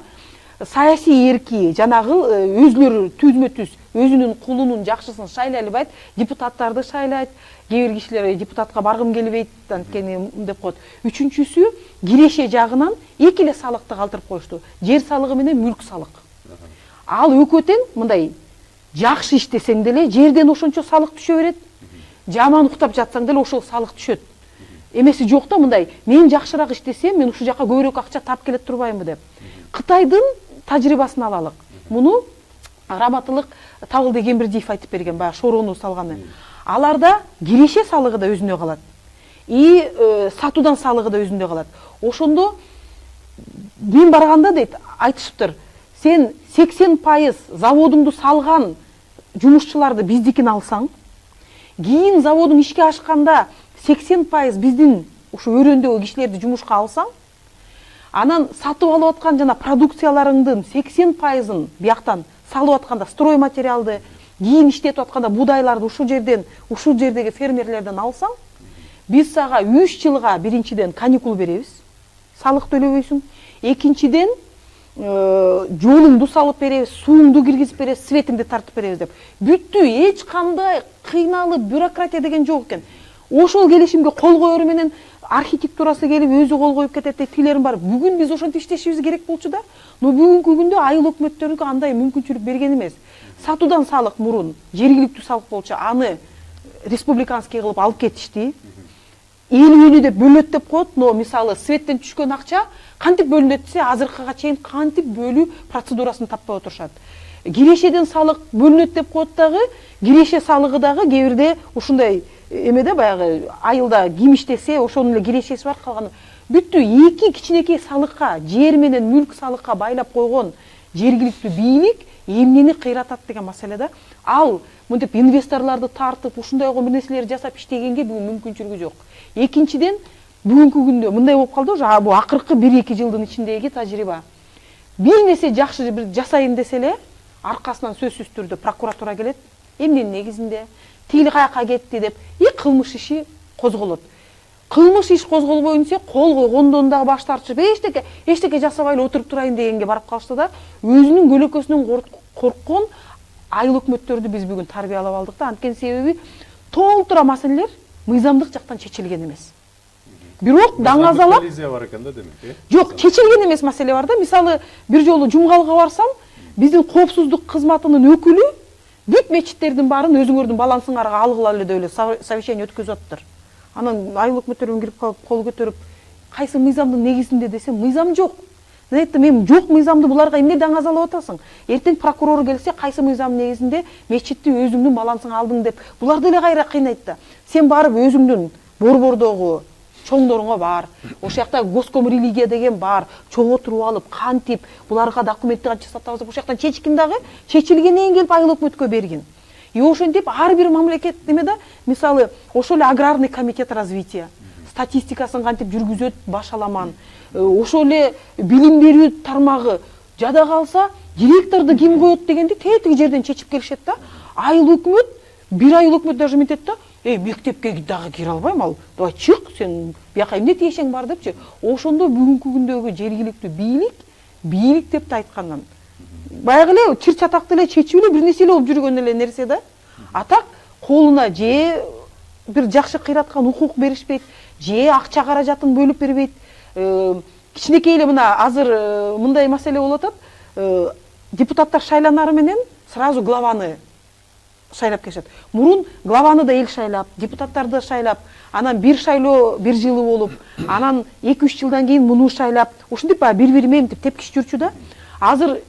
Саясий эрки жанагы өзүлөрү түзмө-түз өзүнүн кулунун жакшысын шайлай албайт, депутаттарды шайлайт, кээ бир кишилер депутатка баргым келбейт анткени деп коет. Үчүнчүсү киреше жагынан эки эле салыкты калтырып коюшту. Жер салыгы менен мүлк салык. Ал экөө тең, мындай жакшы иштесең деле жерден ошончо салык түшө берет. Жаман уктап жатсаң деле ошол салык түшөт. Эмеси жок да, мындай мен жакшыраак иштесем, мен ушул жака көбүрөөк акча тап келет турбаймынбы деп. Кытайдын тажрыйбасын алалык. Муну Раматылык Табылды Кембирдиев айтып берген, баягы шороону салганы. Аларда киреше салыгы да өзүнө калат. Сатуудан салыгы да өзүндө калат. Ошондо мен барганда дейт, айтышыптыр, сен 80% заводуңду салган жумушчуларды биздикин алсаң, кийин заводуң ишке ашканда 80% биздин ушу өрөөндөгү кишилерди жумушка алсаң, анан сатып алып аткан жана продукцияларыңдын 80%-ын бияктан салып атканда строй материалды, кийин иштетип атканда будайларды ушул жердеги фермерлерден алсаң, биз сага 3 жылга биринчиден каникул беребиз, салык төлөбөйсүң. Экинчиден жолуңду салып беребиз, сууңду киргизип беребиз, светиңди тартып беребиз деп. Бүттү, эч кандай кыйналып бюрократия деген жок экен. Ошол келишимге кол коёру менен архитектурасы келип өзү кол коюп кетет деп тилерим бар. Бүгүн биз ошентип иштешибиз керек болчу да. Но бүгүнкү күндө айыл өкмөттөрүнкү андай мүмкүнчүлүк берген эмес. Сатуудан салык мурун жергиликтүү салык болчу, аны республиканский кылып алып кетишти. Эл деп бөлөт деп коет, но мисалы светтен түшкөн акча кантип бөлүнөт десе, азыркыга чейин кантип бөлүү процедурасын таппай отурушат. Кирешеден салык бөлүнөт деп коет дагы, киреше салыгы дагы кээ бирде ушундай эмеде баягы айылда ким иштесе ошонун эле кирешеси бар, калганы бүттү. Эки кичинекей салыкка, жер менен мүлк салыкка байлап койгон жергиликтүү бийлик эмнени кыйратат деген маселеде. Ал мынтип инвесторлорду тартып, ушундай бир нерселерди жасап иштегенге бүгүн мүмкүнчүлүгү жок. Экинчиден, бүгүнкү күндө мындай болуп калды уже бул акыркы 1-2 жылдын ичиндеги тажрыйба. Бир нерсе жакшы бир жасайын десе эле аркасынан сөзсүз түрдө прокуратура келет, эмненин негизинде тигил каяка кетти деп кылмыш иши козголот. Кылмыш иш козголбойнча кол койгондон дагы баш тартышып эчтеке жасабай эле отуруп турайын дегенге барып калышты да өзүнүн көлөкөсүнөн корккон айыл өкмөттөрдү биз бүгүн тарбиялап алдык да. Анткени себеби толтура маселелер мыйзамдык жактан чечилген эмес. Бирок даңазалап коллизия бар экен да демек, Жок, чечилген эмес маселе бар да. Мисалы, бир жолу Жумгалга барсам, биздин коопсуздук кызматынын өкүлү бүт мечиттердин баарын өзүңөрдүн балансыңарга алгыла эле деп эле совещание өткөзүп атыптыр. Анан айыл өкмөттөрүн кирип калып кол көтөрүп, кайсы мыйзамдын негизинде десем, мыйзам жок. Мен айттым, эми жок мыйзамды буларга эмне даңазалап атасың? Эртең прокурор келсе, кайсы мыйзамдын негизинде мечитти өзүңдүн балансыңа алдың деп, булар деле кайра кыйнайт да. Сен барып өзүңдүн борбордогу чоңдоруңа бар, ошол жакта госком религия деген бар, чоң отуруп алып, кантип буларга документти кантип жасатабыз деп ошол жактан чечкин дагы, чечилгенден келип айыл өкмөткө берген. И ошентип ар бир мамлекет немеде, мисалы, ошол эле аграрный комитет развития статистикасын кантип жүргүзөт башаламан, ошол эле билим берүү тармагы жада калса, директорду ким коет дегенди тетиги жерден чечип келишет да. Айыл өкмөт, бир айыл өкмөт даже мынтет да, мектепке дагы кире албайм, ал давай чык, сен бияка эмне тиешең бар депчи. Ошондо бүгүнкү күндөгү жергиликтүү бийлик деп да айткандан баягы эле чыр чатакты эле чечип эле бир нерсе эле болуп жүргөн эле нерсе да. А так колуна же бир жакшы кыйраткан укук беришпейт, же акча каражатын бөлүп бербейт. Кичинекей эле мына азыр мындай маселе болуп атат. Депутаттар шайланары менен сразу главаны шайлап келишет. Мурун главаны да эл шайлап, депутаттарды шайлап, анан бир шайлоо бир жылы болуп, анан 2-3 жылдан кийин муну шайлап, ушинтип бири-бири менен тепкич жүрчү да. Азыр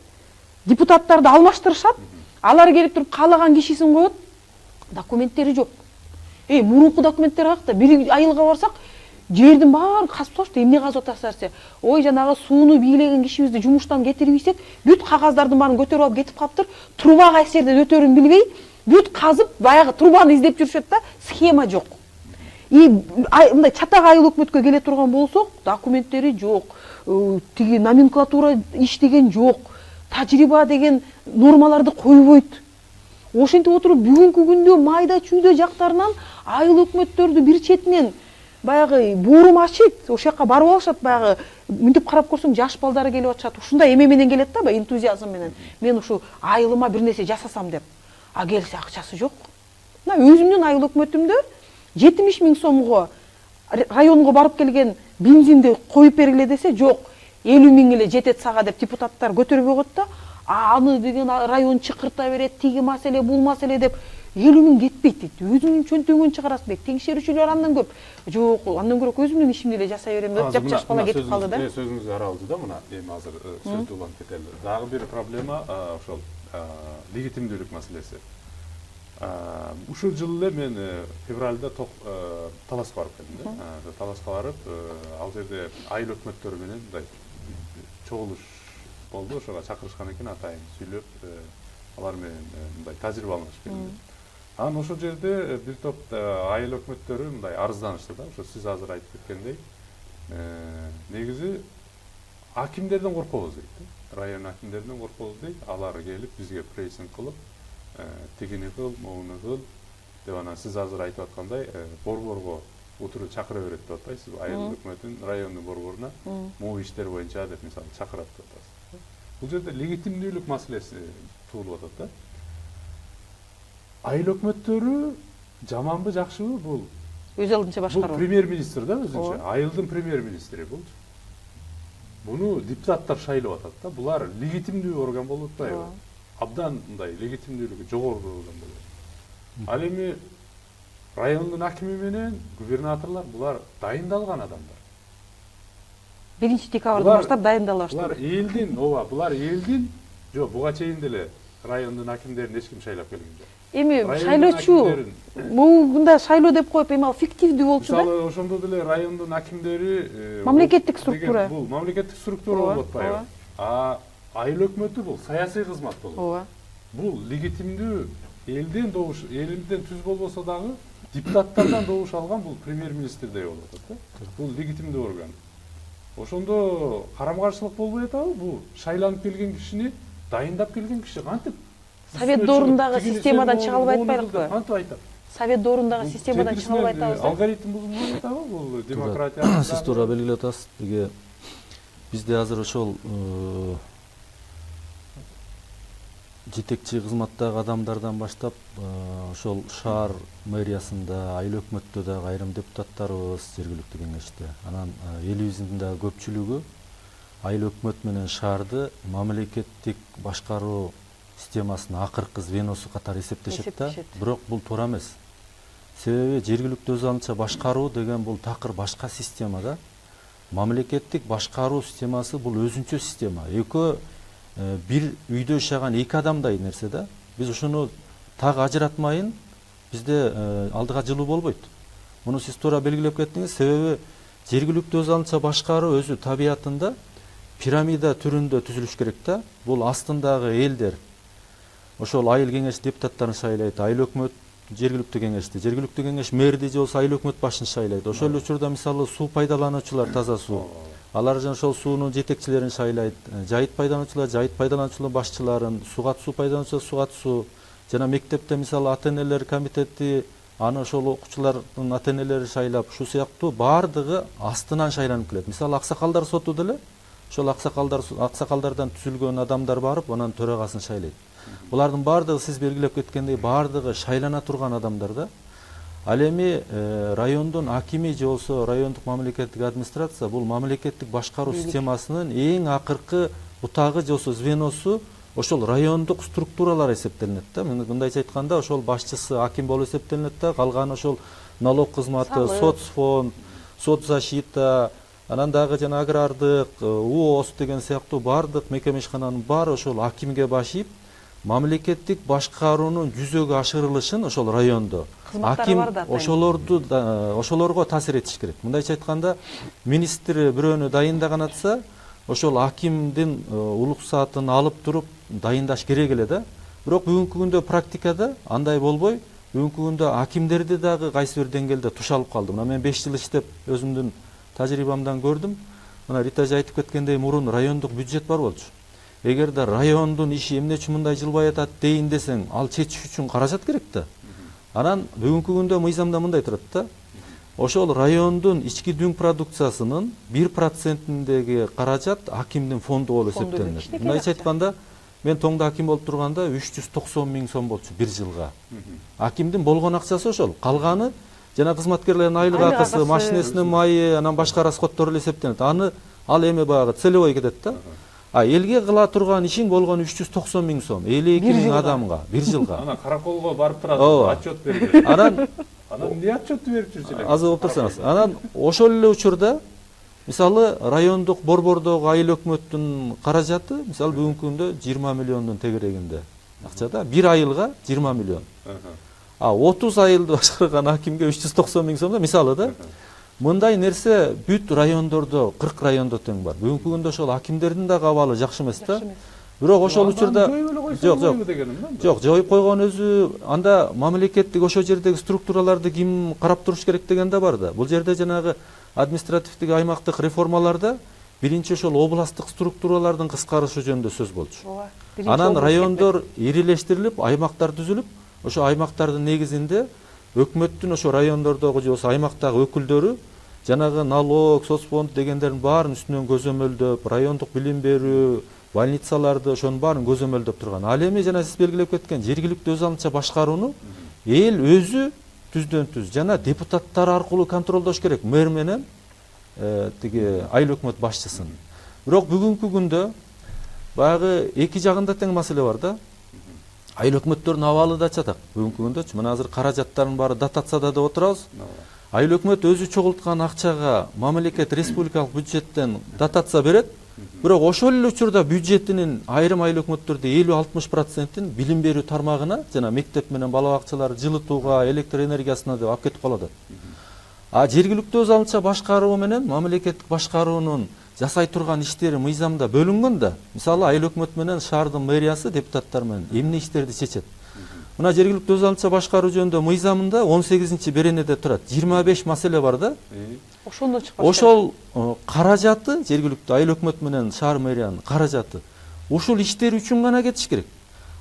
депутаттарды алмаштырышат, алар келип туруп каалаган кишисин коет, документтери жок. Мурунку документтер каякта? Бир айылга барсак, жердин баарын казып турушты, эмне казып атасыздар десе, ой жанагы сууну бийлеген кишибизди жумуштан кетирбейсек, бүт кагаздардын баарын көтөрүп алып кетип калыптыр, труба кайсы жерден өтөрүн билбей, бүт казып, баягы трубаны издеп жүрүшөт да, схема жок. Мындай чатак айыл өкмөткө келе турган болсок, документтери жок, тиги номенклатура иштеген жок, тажрыйба деген нормаларды койбойт. Ошентип отуруп бүгүнкү күндө майда чүйдө жактарынан айыл өкмөттөрдү бир четинен баягы буурум ачыйт, ошол жака барып алышат, баягы мынтип карап көрсөң жаш балдары келип атышат. Ушундай эме менен келет да, энтузиазм менен. Мен ушу айылыма бир нерсе жасасам деп. А келсе акчасы жок. Мына өзүмдүн айыл өкмөтүмдө 70 000 сомго районго барып келген бензинди коюп бергиле десе, жок, 50 000 эле жетет сага деп депутаттар көтөрбөй коет да. Аны деген район чыкырта берет, тиги маселе, бул маселе деп 50 000 кетпейт дейт. Өзүңдүн чөнтөгүн чыгарасың дейт. Теңшерүүчүлөр андан көп. Жок, андан көрө өзүмдүн ишимди эле жасай берем деп жап-жаш бала кетип калды да. Сөзүңүз аралды да, мына эми азыр сөздү уланып кетели. Дагы бир проблема ошол легитимдүүлүк маселеси. Ушул жылы эле мен февралда Таласка барып келдим да. Таласка барып, ал жерде айыл өкмөттөрү менен мындай чогулуш болду, ошого чакырышкан экен, атайын сүйлөп, алар менен мындай тажрыйба алмашып келдим. Анан ошол жерде бир топ айыл өкмөттөрү мындай арызданышты да, ошо сиз азыр айтып кеткендей, негизи акимдерден коркобуз дейт. Район акимдеринен коркобуз дейт. Алар келип бизге прессинг кылып, тигини кыл, моуну кыл деп, анан сиз азыр айтып аткандай борборго отуруп чакыра берет деп атпайсыз. Айыл өкмөтүн райондун борборуна могу иштер боюнча деп мисалы чакырат деп атасыз. Бул жерде легитимдүүлүк маселеси туулуп атат да. Айыл өкмөттөрү жаманбы, жакшыбы бул? Өз алдынча башкаруу. Бул премьер-министр да өзүнчө. Айылдын премьер-министри бул. Буну депутаттар шайлап атат да. Булар легитимдүү орган болуп атпайбы? Абдан мындай легитимдүүлүгү жогору орган болот. Ал эми райондун акими менен губернаторлор булар дайындалган адамдар. 1-декабрдан баштап дайындала баштады. Булар элдин, булар элдин, жок, буга чейин деле райондун акимдерин эч ким шайлап келген жок. Эми шайлоочу, мында шайлоо деп коюп, эми ал фиктивдүү болчу да. Мисалы, ошондо деле райондун акимдери мамлекеттик структура. Бул мамлекеттик структура болуп атпайбы? Айыл өкмөтү бул саясий кызмат болот. Бул легитимдүү элден добуш, элимден түз болбосо дагы депутаттардан добуш алган бул премьер-министрдей болуп атат да. Бул легитимдүү орган. Ошондо карама-каршылык болбой атабы? Бул шайланып келген кишини дайындап келген киши кантип Совет доорундагы системадан чыга албай атпайлыкпы? Кантип айтат? Совет доорундагы системадан чыга албай атабыз. Алгоритм бузулбой атабы? Бул демократия. Сиз туура белгилеп атасыз. Биге бизде азыр ошол жетекчи кызматтагы адамдардан баштап ошол шаар мэриясында, айыл өкмөттө дагы айрым депутаттарыбыз жергиликтүү кеңеште. Анан элибиздин дагы көпчүлүгү айыл өкмөт менен шаарды мамлекеттик башкаруу системасынын акыркы звеносу катары эсептешет да. Бирок бул туура эмес. Себеби жергиликтүү өз алдынча башкаруу деген бул такыр башка система да. Мамлекеттик башкаруу системасы бул өзүнчө система. Экөө бир үйдө жашаган эки адамдай нерсе да. Биз ошону так ажыратмайын, бизде алдыга жылуу болбойт. Муну сиз туура белгилеп кеттиңиз. Себеби жергиликтүү өз алдынча башкаруу өзү табиятында пирамида түрүндө түзүлүш керек да. Бул астындагы элдер ошол айыл кеңеш депутаттарын шайлайт, айыл өкмөт жергиликтүү кеңешти, жергиликтүү кеңеш мэрди же болбосо айыл өкмөт башчысын шайлайт. Ошол эле учурда мисалы суу пайдалануучулар, таза суу, алар жана ошол суунун жетекчилерин шайлайт, жайыт пайдалануучулар башчыларын, сугат суу пайдалануучулар сугат суу, жана мектепте мисалы ата-энелер комитети, аны ошол окуучулардын ата-энелери шайлап, ушул сыяктуу баардыгы астынан шайланып келет. Мисалы аксакалдар соту деле ошол аксакалдардан түзүлгөн адамдар барып, анан төрагасын шайлайт. Булардын баардыгы сиз белгилеп кеткендей баардыгы шайлана турган адамдар да. Ал эми райондун акими же болсо райондук мамлекеттик администрация бул мамлекеттик башкаруу системасынын эң акыркы бутагы же болсо звеносу ошол райондук структуралар эсептелинет да. Мындайча айтканда ошол башчысы аким болуп эсептелинет да. Калганы ошол налог кызматы, соцфонд, соцзащита, анан дагы жана агрардык, УОС деген сыяктуу баардык мекеме ишкананын баары ошол акимге башыйып, мамлекеттик башкаруунун жүзөгө ашырылышын ошол райондо аким ошолорго таасир этиш керек. Мындайча айтканда, министр бирөөнү дайындаган атса, ошол акимдин уруксатын алып туруп дайындаш керек эле да. Бирок бүгүнкү күндө практикада андай болбой, бүгүнкү күндө акимдерди дагы кайсы бир деңгээлде туш алып калды. Мына мен 5 жыл иштеп өзүмдүн тажрыйбамдан көрдүм. Мына Рита айтып кеткендей, мурун райондук бюджет бар болчу. Эгерде райондун иши эмне үчүн мындай жылбай атат дейин десең, ал чечиш үчүн каражат керек да. Анан бүгүнкү күндө мыйзамда мындай турат да. Ошол райондун ички дүң продукциясынын 1%-индеги каражат акимдин фонду болуп эсептелинет. Мындайча айтканда, мен Тоңдо аким болуп турганда 390 миң сом болчу бир жылга. Акимдин болгон акчасы ошол. Калганы жана кызматкерлердин айлык акысы, машинесинин майы, анан башка расходдор эле эсептелет. Ал эми баягы целевой кетет да. Элге кыла турган ишин болгон 390 миң сом, 52 миң адамга бир жылга. Анан караколго барып турат, отчет берген. Анан эмне отчетту берип жүрсүң? Азыр болуп турсаңыз. Анан ошол эле учурда мисалы райондук борбордогу айыл өкмөттүн каражаты мисалы бүгүнкү күндө 20 миллиондун тегерегинде акчада, бир айылга 20 миллион. 30 айылды башкарган акимге 390 миң сомдо мисалы да. Мындай нерсе бүт райондордо, 40 райондо тең бар. Бүгүнкү күндө ошол акимдердин да абалы жакшы эмес да. Бирок ошол учурда жок, жоюп койгон өзү, анда мамлекеттик ошол жердеги структураларды ким карап туруш керек деген да бар да. Бул жерде жанагы административдик аймактык реформаларда биринчи ошол областтык структуралардын кыскарышы жөнүндө сөз болчу. Анан райондор ирилештирилип, аймактар түзүлүп, ошо аймактардын негизинде өкмөттүн ошо райондордогу же болсо аймактагы өкүлдөрү жанагы налог, соцфонд дегендердин баарын үстүнөн көзөмөлдөп, райондук билим берүү, больницаларды ошонун баарын көзөмөлдөп турган. Ал эми жана сиз белгилеп кеткен жергиликтүү өз алдынча башкарууну эл өзү түздөн түз жана депутаттар аркылуу контролдош керек, мэр менен тиги айыл өкмөт башчысын. Бирок бүгүнкү күндө баягы эки жагында тең маселе бар да. Айыл өкмөттөрдүн абалы да чатак. Бүгүнкү күндө мына азыр каражаттардын баары дотацияда деп отурабыз. Айыл өкмөт өзү чогулткан акчага мамлекет республикалык бюджеттен дотация берет. Бирок ошол эле учурда бюджетинин айрым айыл өкмөттөрдө 50-60%-ин билим берүү тармагына жана мектеп менен бала бакчалар жылытууга, электр энергиясына деп алып кетип калат. Жергиликтүү өз алдынча башкаруу менен мамлекеттик башкаруунун жасай турган иштери мыйзамда бөлүнгөн да. Мисалы айыл өкмөт менен шаардын мэриясы депутаттар менен эмне иштерди чечет. Мына жергиликтүү өз алдынча башкаруу жөнүндө мыйзамында 18 беренеде турат. 25 маселе бар да. Ошондон чыкпаш. Ошол каражаты жергиликтүү айыл өкмөт менен шаар мэриянын каражаты ушул иштер үчүн гана кетиш керек.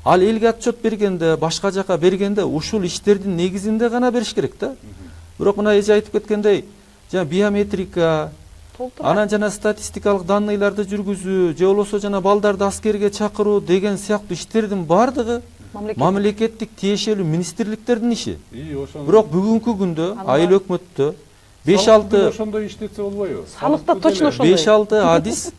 Ал элге отчет бергенде, башка жака бергенде ушул иштердин негизинде гана бериш керек да. Бирок мына эже айтып кеткендей, жана биометрика, анан жана статистикалык данныйларды жүргүзүү, же болбосо жана балдарды аскерге чакыруу деген сыяктуу иштердин бардыгы мамлекеттик тиешелүү министрликтердин иши. Бирок бүгүнкү күндө айыл өкмөттө 5-6 ошондой иштетсе болбойбу? Салыкта точно ошондой. 5-6 адис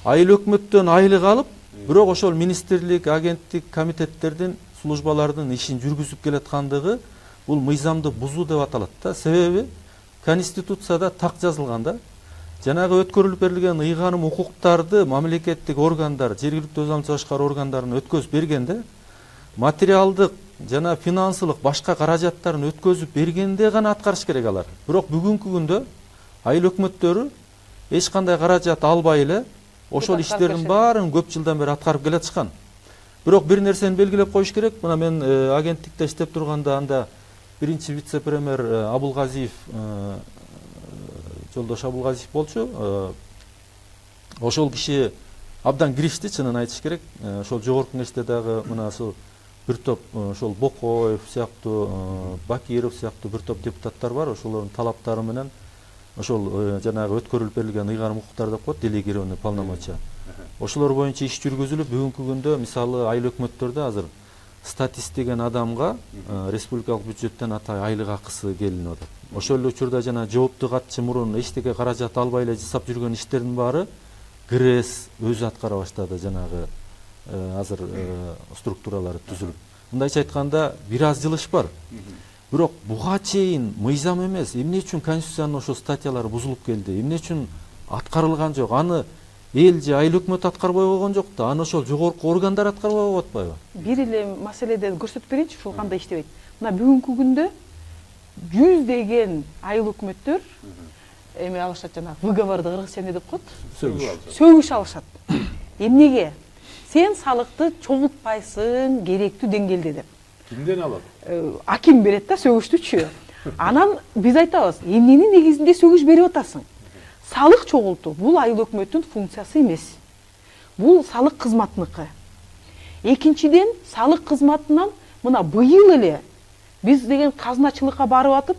айыл өкмөттөн айлык алып, бирок ошол министрлик, агенттик, комитеттердин, службалардын ишин жүргүзүп келаткандыгы бул мыйзамды бузуу деп аталат да. Себеби Конституцияда так жазылган да. Жанагы өткөрүлүп берилген ыйганым укуктарды мамлекеттик органдар, жергиликтүү өз алдынча башкаруу органдарына өткөзүп бергенде, материалдык жана финансылык башка каражаттарын өткөзүп бергенде гана аткарыш керек алар. Бирок бүгүнкү күндө айыл өкмөттөрү эч кандай каражат албай эле ошол иштердин баарын көп жылдан бери аткарып келатышкан. Бирок бир нерсени белгилеп коюш керек. Мына мен агенттикте иштеп турганда анда биринчи вице-премьер Абулгазиев, Жолдош Абулгазиев болчу. Ошол киши абдан киришти, чынын айтыш керек. Ошол жогорку кеңеште дагы мына ошол бир топ ошол Бокоев сыяктуу, Бакиров сыяктуу бир топ депутаттар бар. Ошолордун талаптары менен ошол жанагы өткөрүлүп берилген ыйгарым укуктар деп коет, делегированный полномочия. Ошолор боюнча иш жүргүзүлүп, бүгүнкү күндө мисалы айыл өкмөттөрдө азыр статист деген адамга республикалык бюджеттен атай айлык акысы келинип атат. Ошол эле учурда жана жооптуу катчы мурун эчтеке каражат албай эле жасап жүргөн иштердин баары ГРЭС өзү аткара баштады, жанагы азыр структуралары түзүлүп. Мындайча айтканда бир аз жылыш бар. Бирок буга чейин мыйзам эмес, эмне үчүн конституциянын ошол статьялары бузулуп келди? Эмне үчүн аткарылган жок? Аны эл же айыл өкмөт аткарбай койгон жок да, аны ошол жогорку органдар аткарбай коюп атпайбы? Бир эле маселеде көрсөтүп берейинчи, ушул кандай иштебейт. Мына бүгүнкү күндө жүздеген айыл өкмөттөр эме алышат, жана выговорду кыргызча эмне деп коет? Сөгүш алышат. Эмнеге? Сен салыкты чогултпайсың керектүү деңгээлде деп. Кимден алат? Аким берет да сөгүштүчү. Анан биз айтабыз, эмненин негизинде сөгүш берип атасың? Салык чогултуу бул айыл өкмөттүн функциясы эмес. Бул салык кызматыныкы. Экинчиден, салык кызматынан мына быйыл эле биз деген казначылыкка барып атып,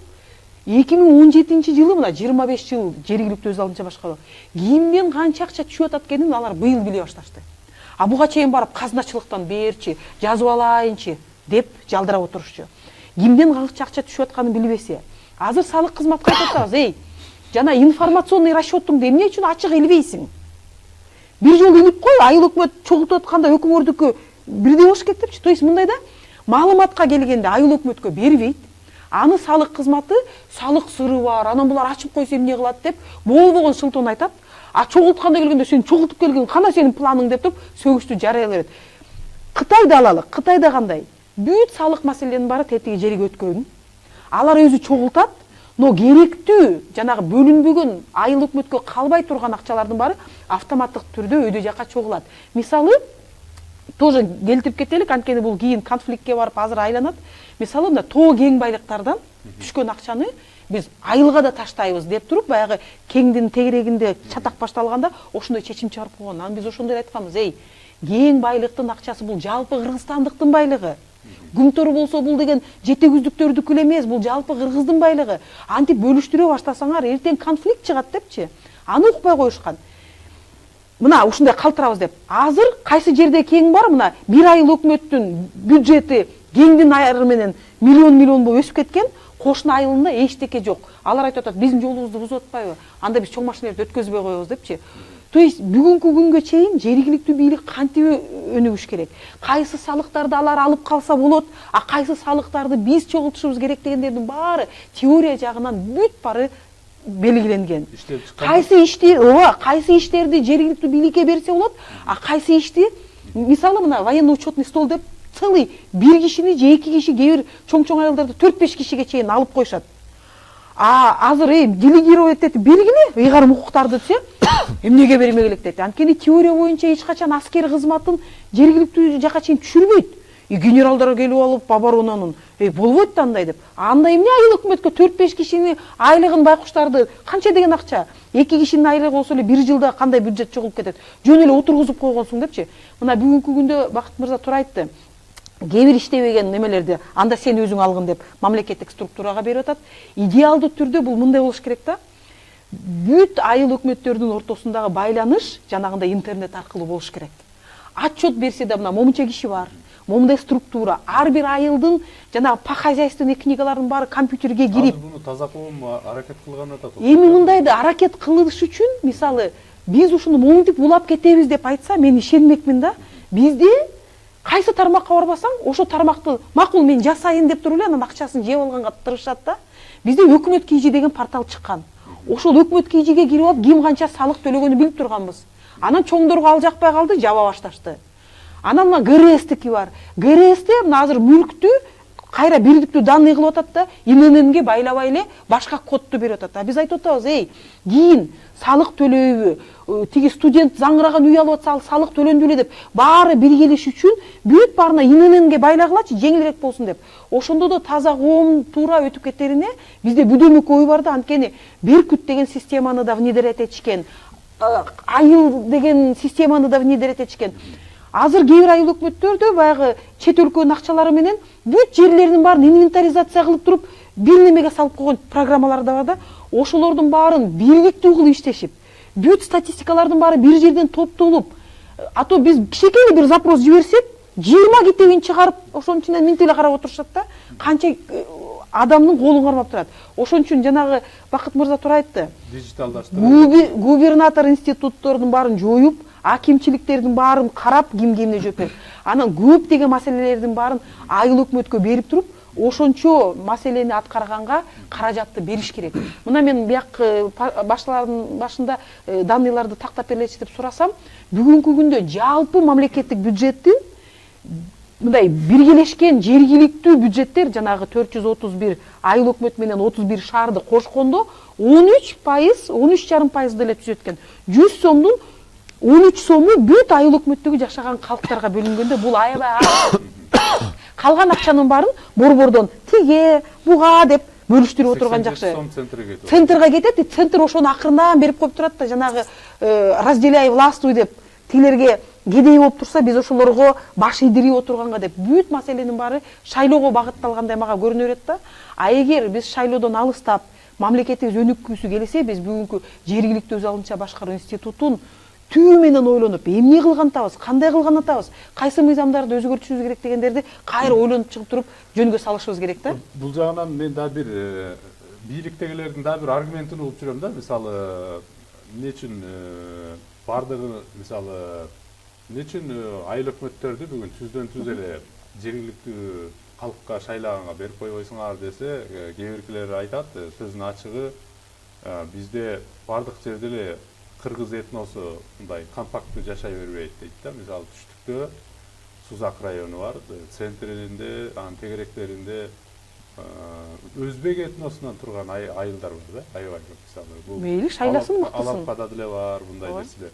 2017-жылы мына 25 жыл жергиликтүү өз алдынча башкаруу. Кимден канча акча түшүп атат экенин алар быйыл биле башташты. А буга чейин барып казначылыктан берчи, жазып алайынчы деп жалдырап отурушчу. Кимден канча акча түшүп атканын билбесе. Азыр салык кызматка айтып атабыз, эй, жана информационный расчёттуңду эмне үчүн ачык илбейсиң? Бир жолу илип кой, айыл өкмөт чогултуп атканда өкмөрдүкү бирдей болуш керек депчи. То есть мындайда маалыматка келгенде айыл өкмөткө бербейт. Аны салык кызматы салык сыры бар, анан булар ачып койсо эмне кылат деп болбогон шылтоон айтат. А чогултканда келгенде сен чогултуп келген кана сенин планың деп туруп сөгүштү жарыялай берет. Кытайды алалык. Кытайда кандай? Бүт салык маселенин баары тетиги жерге өткөн. Алар өзү чогултат, но керектүү жанагы бөлүнбөгөн айыл өкмөткө калбай турган акчалардын баары автоматтык түрдө өйдө жака чогулат. Мисалы, тоже келтирип кетелик, анткени бул кийин конфликтке барып азыр айланат. Мисалы, мына тоо кең байлыктардан түшкөн акчаны биз айылга да таштайбыз деп туруп, баягы кеңдин тегерегинде чатак башталганда ошондой чечим чыгарып койгон. Анан биз ошондой айтканбыз, эй, кең байлыктын акчасы бул жалпы кыргызстандыктын байлыгы. Гүмтөр болсо бул деген жетегүздүктөрдүкү эле эмес, бул жалпы кыргыздын байлыгы. Антип бөлүштүрө баштасаңар, эртең конфликт чыгат депчи. Аны укпай коюшкан. Мына ушундай калтырабыз деп. Азыр кайсы жерде кең бар, мына бир айыл өкмөттүн бюджети кеңдин айры менен миллион болуп өсүп кеткен, кошуна айылында эчтеке жок. Алар айтып атат, биздин жолубузду бузуп атпайбы? Анда биз чоң машиналарды өткөзбөй коебуз депчи. То есть бүгүнкү күнгө чейин жергиликтүү бийлик кантип өнүгүш керек? Кайсы салыктарды алар алып калса болот, а кайсы салыктарды биз чогултушубуз керек дегендердин баары теория жагынан бүт баары белгиленген. Кайсы иштерди жергиликтүү бийликке берсе болот, а кайсы ишти, мисалы мына военно учетный стол деп целый бир кишини же эки киши, кээ бир чоң айылдарда 4-5 кишиге чейин алып коюшат. А азыр делегировать этип бергиле ыйгарым укуктарды десе, эмнеге бермек элек дейт. Анткени теория боюнча эч качан аскер кызматын жергиликтүү жака чейин түшүрбөйт. генералдар келип алып оборонанын болбойт да андай деп. Андай эмне айыл өкмөткө 4-5 кишини айлыгын байкуштарды канча деген акча? 2 кишинин айлыгы болсо эле 1 жылда кандай бюджет чогулуп кетет? Жөн эле отургузуп койгонсуң депчи. Мына бүгүнкү күндө Бакыт мырза туура айтты. Кээ бир иштебеген немелерди анда сен өзүң алгын деп мамлекеттик структурага берип атат. Идеалдуу түрдө бул мындай болуш керек да. Бүт айыл өкмөттөрдүн ортосундагы байланыш жанагындай интернет аркылуу болуш керек. Отчет берсе да мына момунча киши бар, момундай структура, ар бир айылдын жанагы по хозяйственный книгалардын баары компьютерге кирип. Буну таза кылууга аракет кылган атат. Эми мындайды аракет кылыш үчүн, мисалы, биз ушуну момунтип улап кетебиз деп айтса, мен ишенмекмин да. Бизде кайсы тармакка барбасаң, ошо тармакты макул мен жасайын деп туруп эле анан акчасын жеп алганга тырышат да. Бизде өкмөт KG деген портал чыккан. Ошол өкмөт KGге кирип алып, ким канча салык төлөгөнү билип турганбыз. Анан чоңдорго ал жакпай калды, жаба башташты. Анан мына ГРСтики бар. ГРСте мына азыр мүлктү кайра бирдиктүү данный кылып атат да, ИННге байлабай эле башка кодду берип атат. Биз айтып атабыз, кийин салык төлөйбү, тиги студент заңыраган үй алып атса, салык төлөндү эле деп, баары биргелиш үчүн бүт баарына ИННге байлагылачы, жеңилирээк болсун деп. Ошондо да таза коом туура өтүп кетерине бизде бүдөмөк ой бар да, анткени Беркут деген системаны да внедрять этишкен, айыл деген системаны да внедрять этишкен. Азыр кээ бир айыл өкмөттөрдө баягы чет өлкөнүн акчалары менен бүт жерлердин баарын инвентаризация кылып туруп, бир немеге салып койгон программалар да бар да. Ошолордун баарын бирдиктүү кылып иштешип, бүт статистикалардын баары бир жерден топтолуп, а то биз кичинекей бир запрос жиберсек, 20 китебин чыгарып, ошонун ичинен минтип эле карап отурушат да. Канча адамдын колун кармап турат. Ошон үчүн жанагы Бакыт мырза туура айтты. Дижиталдаштырып. Губернатор институттордун баарын жоюп, акимчиликтердин баарын карап, ким кимне жооп берет. Анан көп деген маселелердин баарын айыл өкмөткө берип туруп, ошончо маселени аткарганга каражатты бериш керек. Мына мен бияк башлардын башында данныйларды тактап бергилечи деп сурасам, бүгүнкү күндө жалпы мамлекеттик бюджеттин мындай биргелешкен жергиликтүү бюджеттер жанагы 431 айыл өкмөт менен 31 шаарды кошкондо 13%, 13,5% деле түзөт экен. 100 сомдун 13 сому бүт айыл өкмөттөгү жашаган калктарга бөлүнгөндө бул аябай аз. Калган акчанын баарын борбордон тиге, буга деп бөлүштүрүп отурган жакшы. Центрга кетет, центр ошону акырындан берип коюп турат да, жанагы разделяй властвуй деп тилерге кедей болуп турса, биз ошолорго баш ийдирип отурганга деп бүт маселенин баары шайлоого багытталгандай мага көрүнө берет да. А эгер биз шайлоодон алыстап, мамлекетибиз өнүккүсү келсе, биз бүгүнкү жергиликтүү өз алынча башкаруу институтун түү менен ойлонуп, эмне кылган атабыз, кандай кылган атабыз, кайсы мыйзамдарды өзгөртүшүбүз керек дегендерди кайра ойлонуп чыгып туруп жөнгө салышыбыз керек да. Бул жагынан мен да бир бийликтегилердин да бир аргументин угуп жүрөм да. Мисалы, эмне үчүн бардыгы, мисалы, эмне үчүн айыл өкмөттөрдү бүгүн түздөн түз эле жергиликтүү калкка шайлаганга берип койбойсуңар десе, кээ биркилер айтат, сөздүн ачыгы, бизде бардык жерде эле кыргыз этносу мындай компакттуу жашай бербейт дейт да. Мисалы, түштүктө Сузак району бар, центринде, анын тегеректеринде өзбек этносунан турган айылдар бар да, аябай көп. Мисалы, бул мейли шайласын мыктысын. Алапкада деле бар мындай нерселер.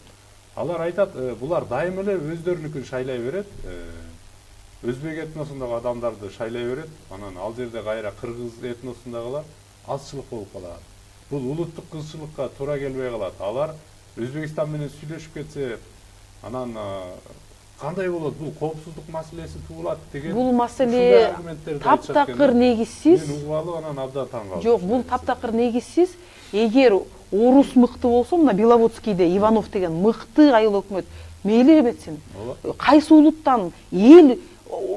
Алар айтат, булар дайым эле өздөрүнүкүн шайлай берет, өзбек этносундагы адамдарды шайлай берет, анан ал жерде кайра кыргыз этносундагылар азчылык болуп калат. Бул улуттук кызчылыкка туура келбей калат. Алар Өзбекстан менен сүйлөшүп кетсе, анан кандай болот? Бул коопсуздук маселеси туулат деген. Бул маселе таптакыр негизсиз. Мен угуп анан абдан таң калдым. Жок, бул таптакыр негизсиз. Эгер орус мыкты болсо, мына Беловодскийде Иванов деген мыкты айыл өкмөт мейли эметсин. Кайсы улуттан эл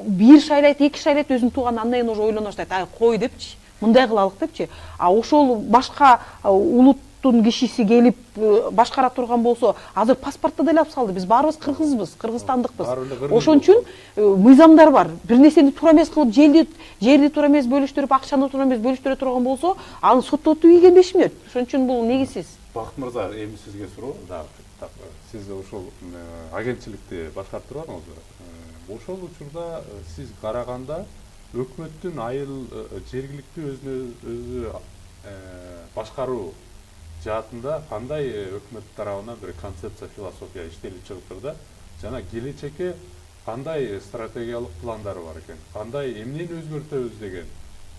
бир шайлайт, эки шайлайт өзүнүн тууган, андан кийин уже ойлоно баштайт, кой депчи, мындай кылалык депчи. А ошол башка улуттун кишиси келип башкара турган болсо, азыр паспортто деле алып салды. Биз баарыбыз кыргызбыз, кыргызстандыкпыз. Ошон үчүн мыйзамдар бар. Бир нерсени туура эмес кылып, жерди туура эмес бөлүштүрүп, акчаны туура эмес бөлүштүрө турган болсо, аны соттотуу ийген бешмет. Ошон үчүн бул негизсиз. Бакыт мырза, эми сизге суроо. Сиз ошол агентчиликти башкарып тургандыңызбы? Ошол учурда сиз караганда өкмөттүн айыл жергиликтүү өзү башкаруу жаатында кандай өкмөт тарабынан бир концепция, философия иштелип чыгыптыр да, жана келечекке кандай стратегиялык пландары бар экен, кандай эмнени өзгөртөбүз деген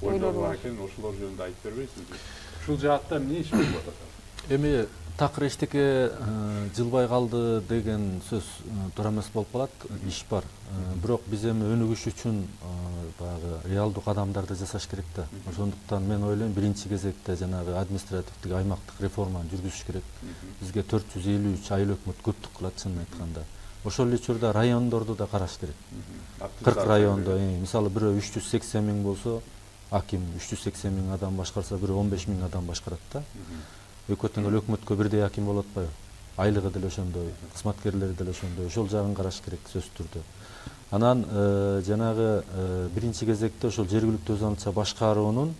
ойлор бар экен, ошолор жөнүндө айтып бербейсизби? Ушул жаатта эмне иш болуп атат? Эми такыр эчтеке жылбай калды деген сөз туура эмес болуп калат. Иш бар. Бирок биз эми өнүгүш үчүн баягы реалдуу кадамдарды жасаш керек да. Ошондуктан мен ойлойм, биринчи кезекте жанагы административдик аймактык реформаны жүргүзүш керек. Бизге 453 айыл өкмөт көптүк кылат, чынын айтканда. Ошол эле учурда райондорду да караш керек. 40 райондо, мисалы бирөө 380 миң болсо, аким 380 миң адам башкарса, бирөө 15 миң адам башкарат да. Экөө тең эле өкмөткө бирдей аким болуп атпайбы? Айлыгы деле ошондой, кызматкерлери деле ошондой. Ошол жагын караш керек сөзсүз түрдө. Анан жанагы биринчи кезекте ошол жергиликтүү өз аңча башкаруунун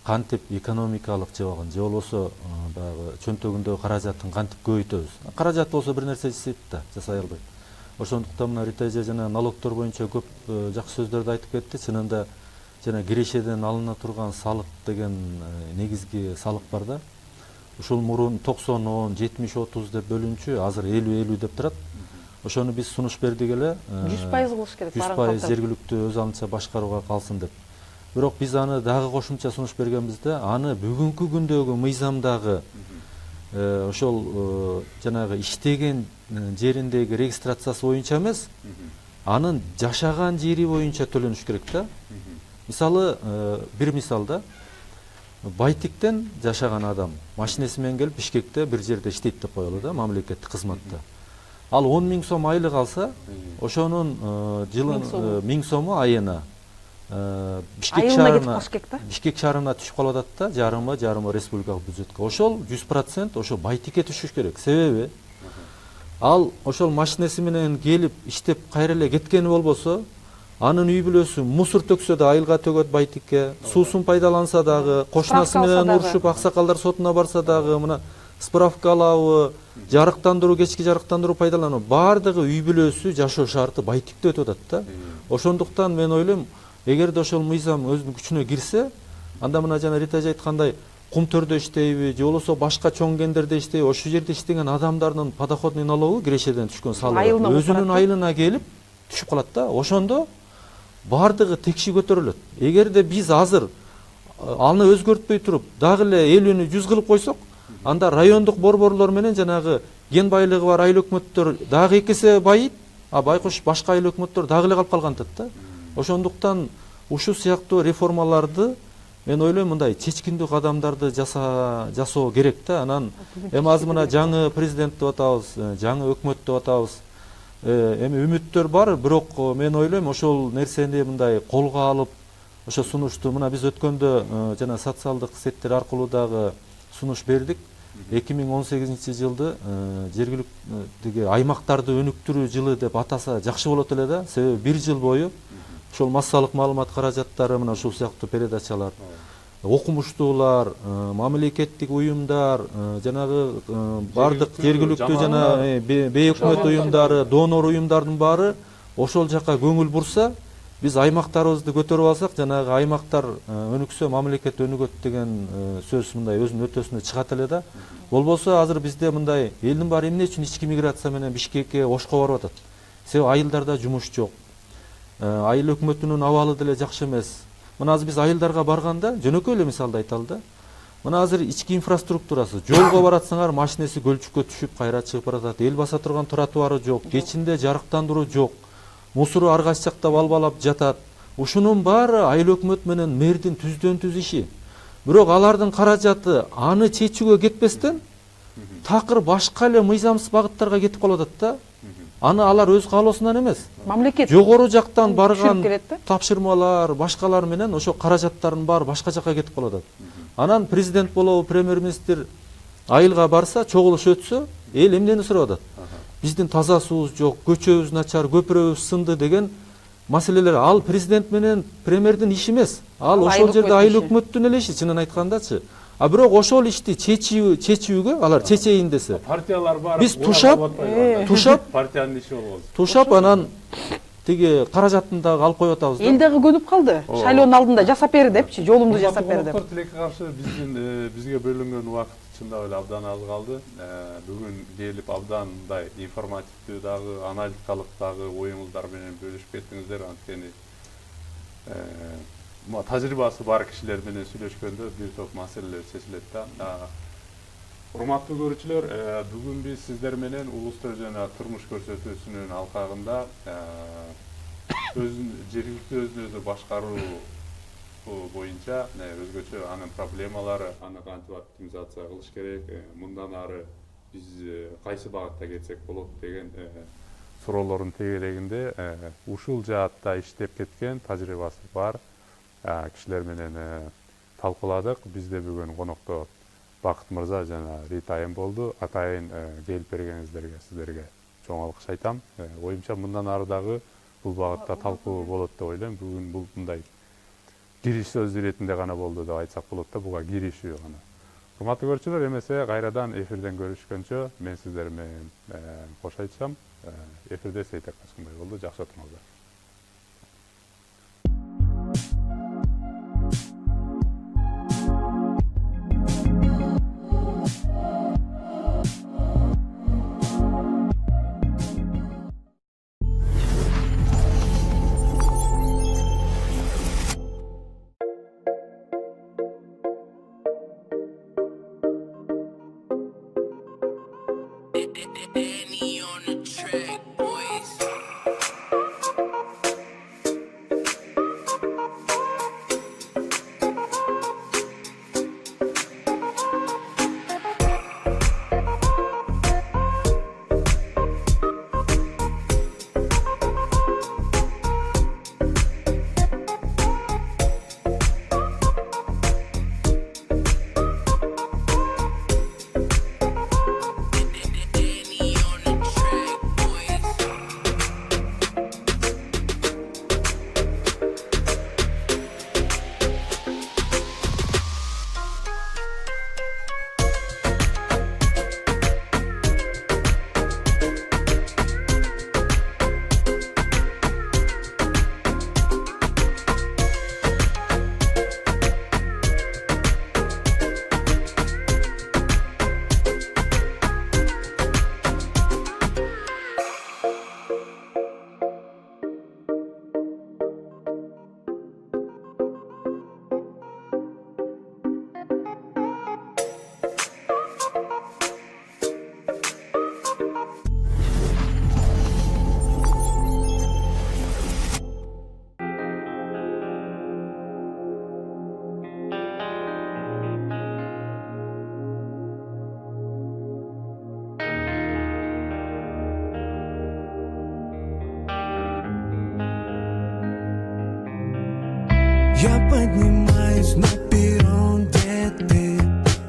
кантип экономикалык жабагын, же болбосо баягы чөнтөгүндөгү каражатын кантип көбөйтөбүз. Каражат болсо бир нерсе жасайт да, жасай албайт. Ошондуктан мына Рита эже жана налогтор боюнча көп жакшы сөздөрдү айтып кетти. Чынында жана кирешеден алына турган салык деген негизги салык бар да. Ушул мурун 90-10, 70-30 деп бөлүнчү, азыр 50-50 деп турат. Ошону биз сунуш бердик эле. 100% кылыш керек. 100% жергиликтүү өз аңча башкарууга калсын деп. Бирок биз аны дагы кошумча сунуш бергенбизде, аны бүгүнкү күндөгү мыйзамдагы ошол жанагы иштеген жериндеги регистрациясы боюнча эмес, анын жашаган жери боюнча төлөнүш керек да. Мисалы, бир мисал да, Байтиктен жашаган адам машинеси менен келип Бишкекте бир жерде иштейт деп коелу да, мамлекеттик кызматта. Ал 10 миң сом айлык алса, ошонун жылын 1000 сому айына Бишкек шаарына түшүп калып атат да, жарымы республикалык бюджетке. Ошол 100% ошо Байтикке түшүш керек. Себеби ал ошол машинеси менен келип иштеп кайра эле кеткени болбосо, анын үй бүлөсү мусор төксө да айылга төгөт Байтикке, суусун пайдаланса дагы, кошунасы менен урушуп аксакалдар сотуна барса дагы, мына справка алабы, жарыктандыруу, кечки жарыктандыруу пайдалануу, баардыгы үй бүлөсү жашоо шарты Байтикте өтүп атат да. Ошондуктан мен ойлойм, эгерде ошол мыйзам өзүнүн күчүнө кирсе, анда мына жана Рита айткандай, кум төрдө иштейби, же болбосо башка чоң кендерде иштейби, ошол жерде иштеген адамдардын подоходный налогу, кирешеден түшкөн салыгы өзүнүн айылына келип түшүп калат да. Ошондо баардыгы текши көтөрүлөт. Эгерде биз азыр аны өзгөртпөй туруп, дагы эле 50-нү 100 кылып койсок, анда райондук борборлор менен жанагы ген байлыгы бар айыл өкмөттөр дагы 2 эсе байыйт, а байкуш башка айыл өкмөттөр дагы эле калып калган да. Ошондуктан ушул сыяктуу реформаларды мен ойлойм, мындай чечкиндүү кадамдарды жасоо керек да. Анан эми азыр мына жаңы президент деп атабыз, жаңы өкмөт деп атабыз. Эми үмүттөр бар, бирок мен ойлойм ошол нерсени мындай колго алып, ошо сунушту мына биз өткөндө жана социалдык сеттер аркылуу дагы сунуш бердик. 2018 жылды жергиликтүү аймактарды өнүктүрүү жылы деп атаса жакшы болот эле да. Себеби бир жыл бою ошол массалык маалымат каражаттары, мына ушул сыяктуу передачалар, окумуштуулар, мамлекеттик уюмдар, жанагы бардык жергиликтүү жана бейөкмөт уюмдары, донор уюмдардын баары ошол жака көңүл бурса, биз аймактарыбызды көтөрүп алсак, жанагы аймактар өнүксө, мамлекет өнүгөт деген сөз мындай өзүнүн өтөсүнө чыгат эле да. Болбосо азыр бизде мындай элдин баары эмне үчүн ички миграция менен Бишкекке, Ошко барып атат? Себеби айылдарда жумуш жок. Айыл өкмөтүнүн абалы деле жакшы эмес. Мына азыр биз айылдарга барганда, жөнөкөй эле мисалды айталы да. Мына азыр ички инфраструктурасы, жолго баратсаңар машинеси көлчүккө түшүп кайра чыгып баратат. Эл баса турган тротуары жок, кечинде жарыктандыруу жок. Мусору ар кайсы жакта балбалап жатат. Ушунун баары айыл өкмөт менен мэрдин түздөн түз иши. Бирок алардын каражаты аны чечүүгө кетпестен такыр башка эле мыйзамсыз багыттарга кетип калып атат да. Аны алар өз каалоосунан эмес, мамлекет жогору жактан барган тапшырмалар, башкалар менен ошо каражаттардын баары башка жакка кетип калып атат. Анан президент болобу, премьер-министр айылга барса, чогулуш өтсө, эл эмнени сурап атат? Биздин таза суубуз жок, көчөбүз начар, көпүрөбүз сынды деген маселелер. Ал президент менен премьердин иши эмес. Ал ошол жерде айыл өкмөттүн эле иши, чынын айткандачы. А бирок ошол ишти чечүүгө алар чечейин десе, партиялар бар. Биз тушап партиянын иши болобуз. Тушап анан тиги каражатын дагы алып коюп атабыз да. Эл дагы көнүп калды. Шайлоонун алдында жасап бер депчи, жолумду жасап бер деп. Тилекке каршы бизге бөлүнгөн убакыт чындап эле абдан аз калды. Бүгүн келип абдан мындай информативдүү дагы, аналитикалык дагы оюңуздар менен бөлүшүп кеттиңиздер. Анткени тажрыйбасы бар кишилер менен сүйлөшкөндө бир топ маселелер чечилет да. Урматтуу көрүүчүлөр, бүгүн биз сиздер менен улус тил жана турмуш көрсөтүүсүнүн алкагында жергиликтүү өзүн өзү башкаруу боюнча өзгөчө анын проблемалары, аны кантип оптимизация кылыш керек, мындан ары биз кайсы багытта кетсек болот деген суроолордун тегерегинде ушул жаатта иштеп кеткен тажрыйбасы бар кишилер менен талкууладык. Бизде бүгүн конокто Бакыт мырза жана Рита айым болду. Атайын келип бергениңиздерге сиздерге чоң алкыш айтам. Оюмча мындан ары дагы бул багытта талкуу болот деп ойлойм. Бүгүн бул мындай кириш сөз иретинде гана болду деп айтсак болот да, буга киришүү гана. Урматтуу көрүүчүлөр, эмесе кайрадан эфирден көрүшкөнчө мен сиздер менен кош айтышам. Эфирде Сейтек Качкынбай болду. Жакшы отуңуздар. Я поднимаюсь на перрон, где ты?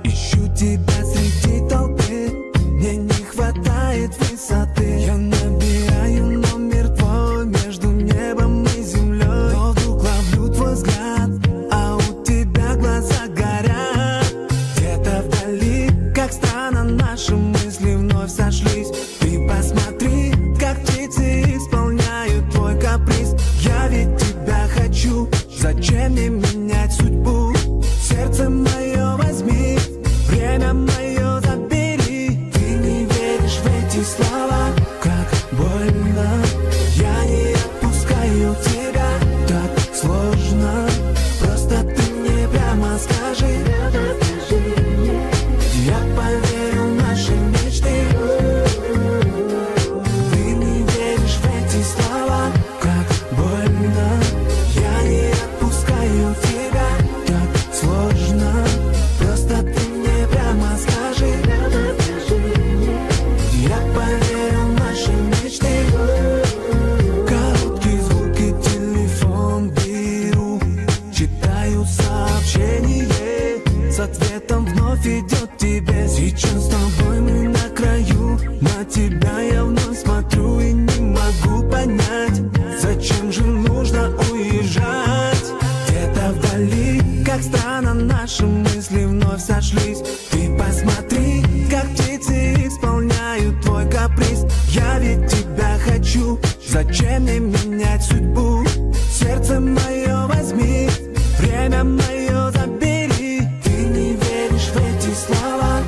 Ищу тебя среди толпы. Мне не хватает высоты. Я набираю номер твой между небом и землей. Но вдруг ловлю твой взгляд, а у тебя глаза горят. Где-то вдали, как странно, наши мысли вновь сошлись. Ты посмотри, как птицы исполняют твой каприз. Я ведь тебя хочу. Зачем мне менять судьбу? Сердце мое возьми, время мое забери. Ты не веришь в эти слова, как больно. Я не отпускаю тебя, так сложно. Просто ты мне прямо скажи. Я поверю в наши мечты. Ты не веришь в эти слова, как больно. Я не отпускаю тебя, так сложно. Просто ты мне прямо скажи. Я поверю в наши мечты. Короткие звуки, телефон беру. Читаю сообщение, с ответом вновь идет тебе. Сейчас с тобой мы на краю, на тебя я вновь смотрю и не могу понять, зачем же нужно уезжать. Где-то вдали, как странно, наши мысли вновь сошлись. Ты посмотри, как птицы исполняют твой каприз. Я ведь тебя хочу, зачем мне менять судьбу? Сердце мое возьми, время мое забери. Ты не веришь в эти слова,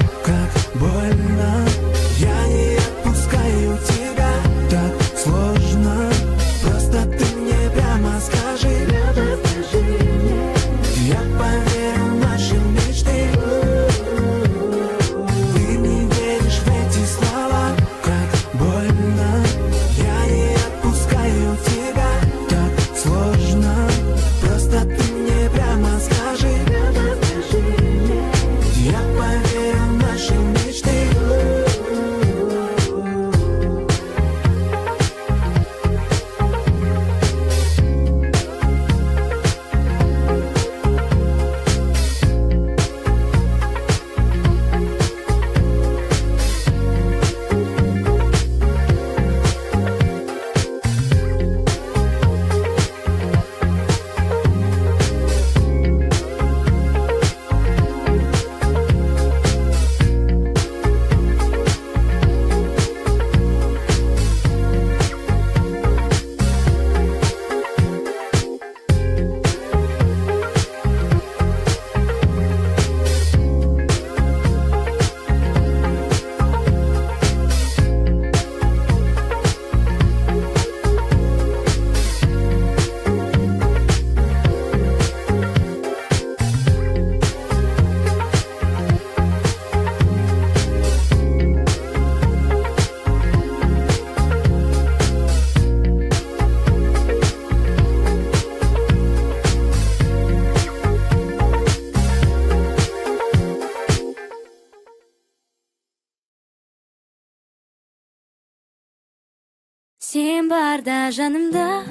Sen barda janımda,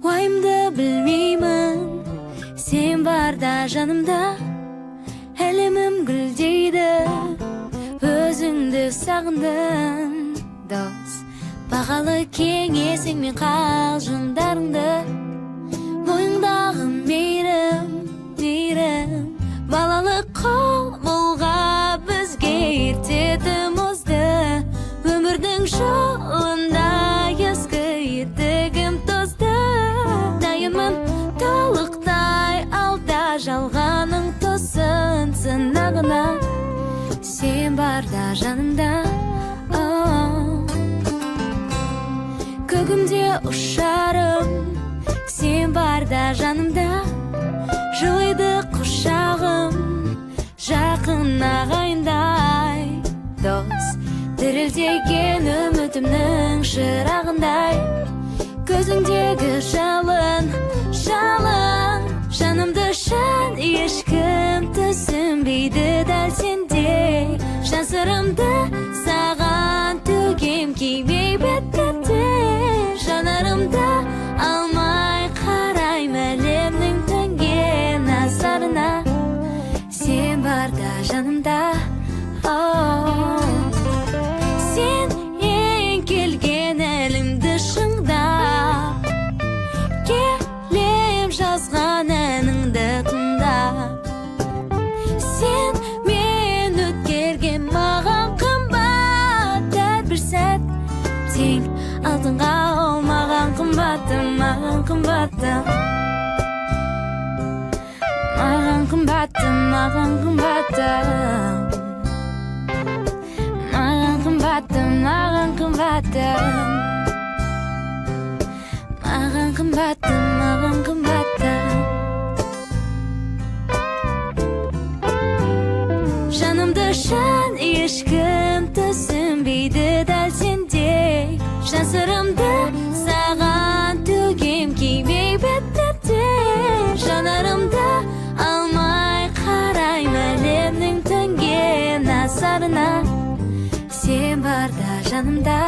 wayımda bilmeyman. Sen barda janımda, elimim güldeydi. Özüngdü sağındım, dost. Бағалы кеңесің мен қалжыңдарыңды, мойыңдағы мейірім, балалық қол болға бізге ертедім озды. Өмірдің жолында ескі ертегім тозды. Дайынмын толықтай алда жалғаның тосын сынағына. Сен барда жанымда, көгімде ұшарым, сен барда жанымда. Жылайды құшағым, жақын ағайындай. Дос, дірілдеген үмітімнің шырағындай. Көзіңдегі жалын, жанымды шын ешкім түсінбейді дәл сендей. Жан сырымды саған төгем кимей бет-бетте. Жанарымда алмай қарайм әлемнің төнген азарына. Сен барда жанымда, сен ең келген әлімді шыңдап, келем жазған әніңді тыңдап. Сен мен өткерген маған қымбат әрбір сәт, тең алтынға ол маған қымбаттым, маған қымбаттым. Маған қымбаттым, маған қымбаттым. Маған қымбаттым, маған қымбаттым. Маған қымбаттым, маған қымбаттым. Жанымды шын ешкім түсінбейді дәл сендей. Жан сырымды саған төгем кимей бет-бетте. Жанарымда алмай қарайм әлемнің төнген азарына. Сен барда жанымда,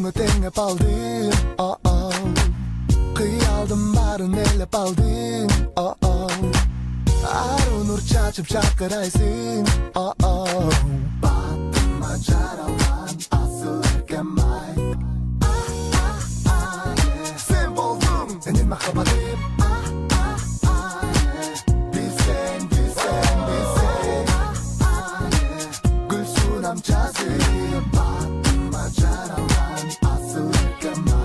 Жүрегімі теңеп алдың, қиялдым барын елеп алдың, ару нұр чачып шақырайсың, баттыма жаралған асыл еркем-ай. Сен болдың менің махаббатым, білсең, білсең, білсең, гүл сунам жазып, баттыма жаралған асыл еркем-ай.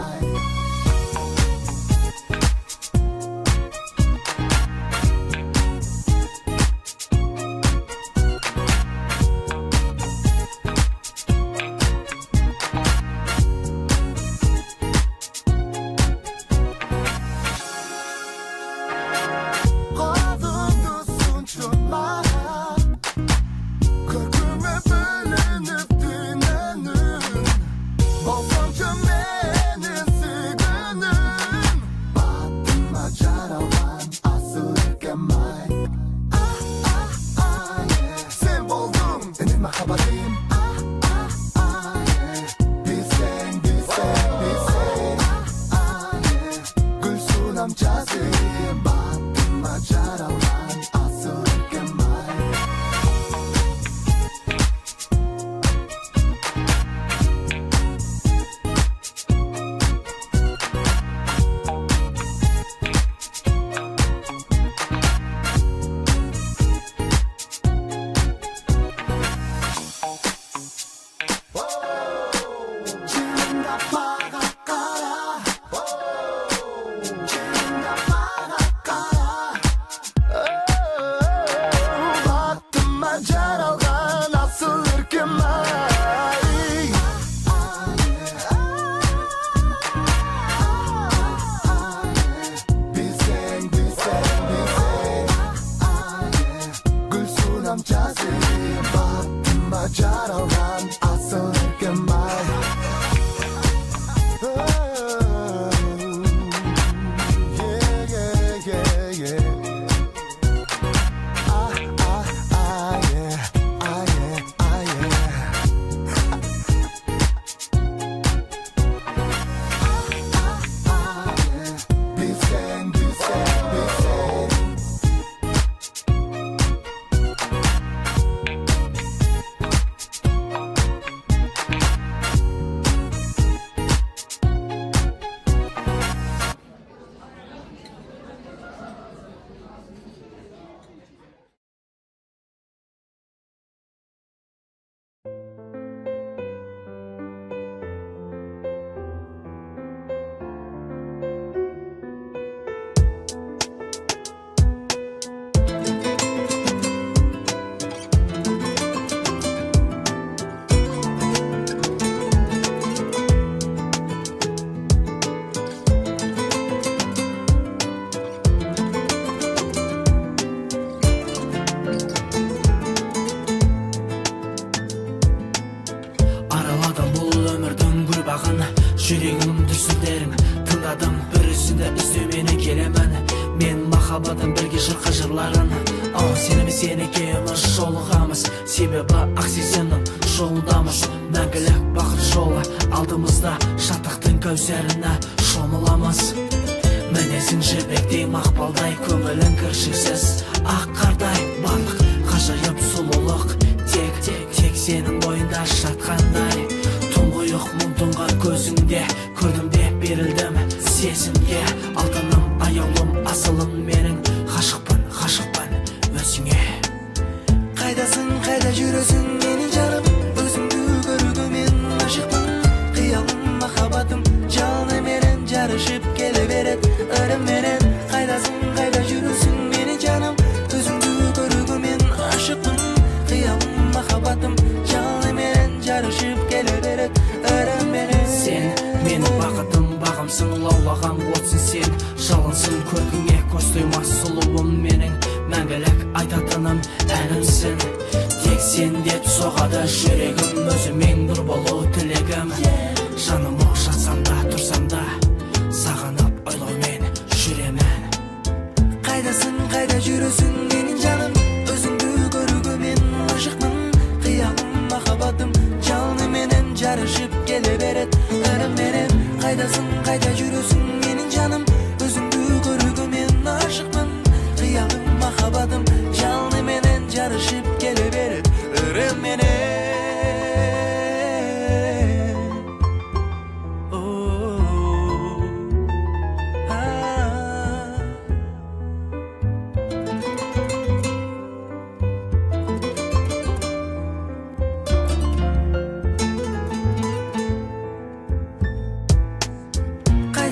Жүрегім дүрсілдерін тыңдадым, бір үзінде іздемені келемін. Мен махаббатым бірге шырқа жырларын, сенімі сен екеуміз жолығамыз. Себебі ақ сезімнің жолындамыз. Мәңгілік бақыт жолы алдымызда, шаттықтың кәусәріне шомыламыз. Мінезің жібектей мақпалдай, көңілің кіршіксіз ақ қардай. Барлық ғажайып сұлулық тек сенің бойында жатқандай. Тұңғиық мұң тұнған көзіңде көрдім де берілдім сезімге. Алтыным, аяулым, асылым менің, ғашықпын өзіңе. Қайдасың, қайда жүресің менің жарым, өзіңді көруге мен ғашықпын. Қиялым, махаббатым жалыны менен жарышып келе берет ырымменен. Қайдасың, қайда жүресің менің жаным, өзіңді көруге мен ғашықпын. Қиялым, махаббатым жалыны менен жарышып келе берет ырымменен. Сен менің бақытым, бағымсың, лаулаған отсың сен. Жалынсың көркіңе көз тоймас сұлуым менің, мәңгілік айтатыным әнімсің. Тек сен деп соғады жүрегім, өзімен бір болу тілегім. Жаным жатсам да тұрсам да сағынып ойлаумен жүремін. Қайдасың, қайда жүресің менің жаным, өзіңді көруге мен ғашықпын. Қиялым, махаббатым жалыны менен жарышып келе берет ырым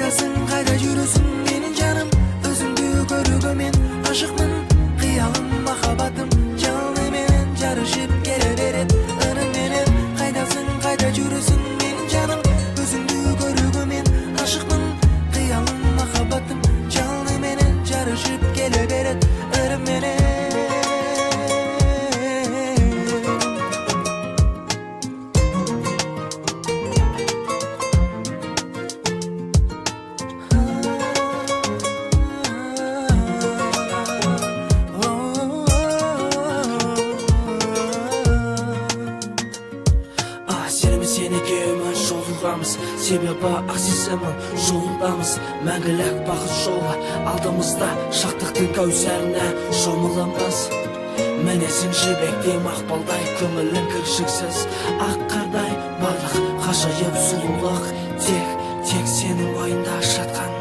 Кайдасың, кайда жүрөсүң менин жаным, өзүңдү көрүүгө мен ашыкмын. Кыялым, махабатым жалыны менен жарышып келе берет ырым менен. Кайдасың, кайда жүрөсүң менин жаным, өзүңдү көрүүгө мен ашыкмын. Кыялым, махабатым жалыны менен жарышып келе берет ырым менен. Себебі ақсесімін жолындамыз, мәңгілік бақыт жолы алдымызда, шақтықтың кәусәріне шомыламыз. Мінезің жібектей мақпалдай, көңілің кіршіксіз ақ қардай, барлық қажайып сұлулық тек сенің ойында жатқандай.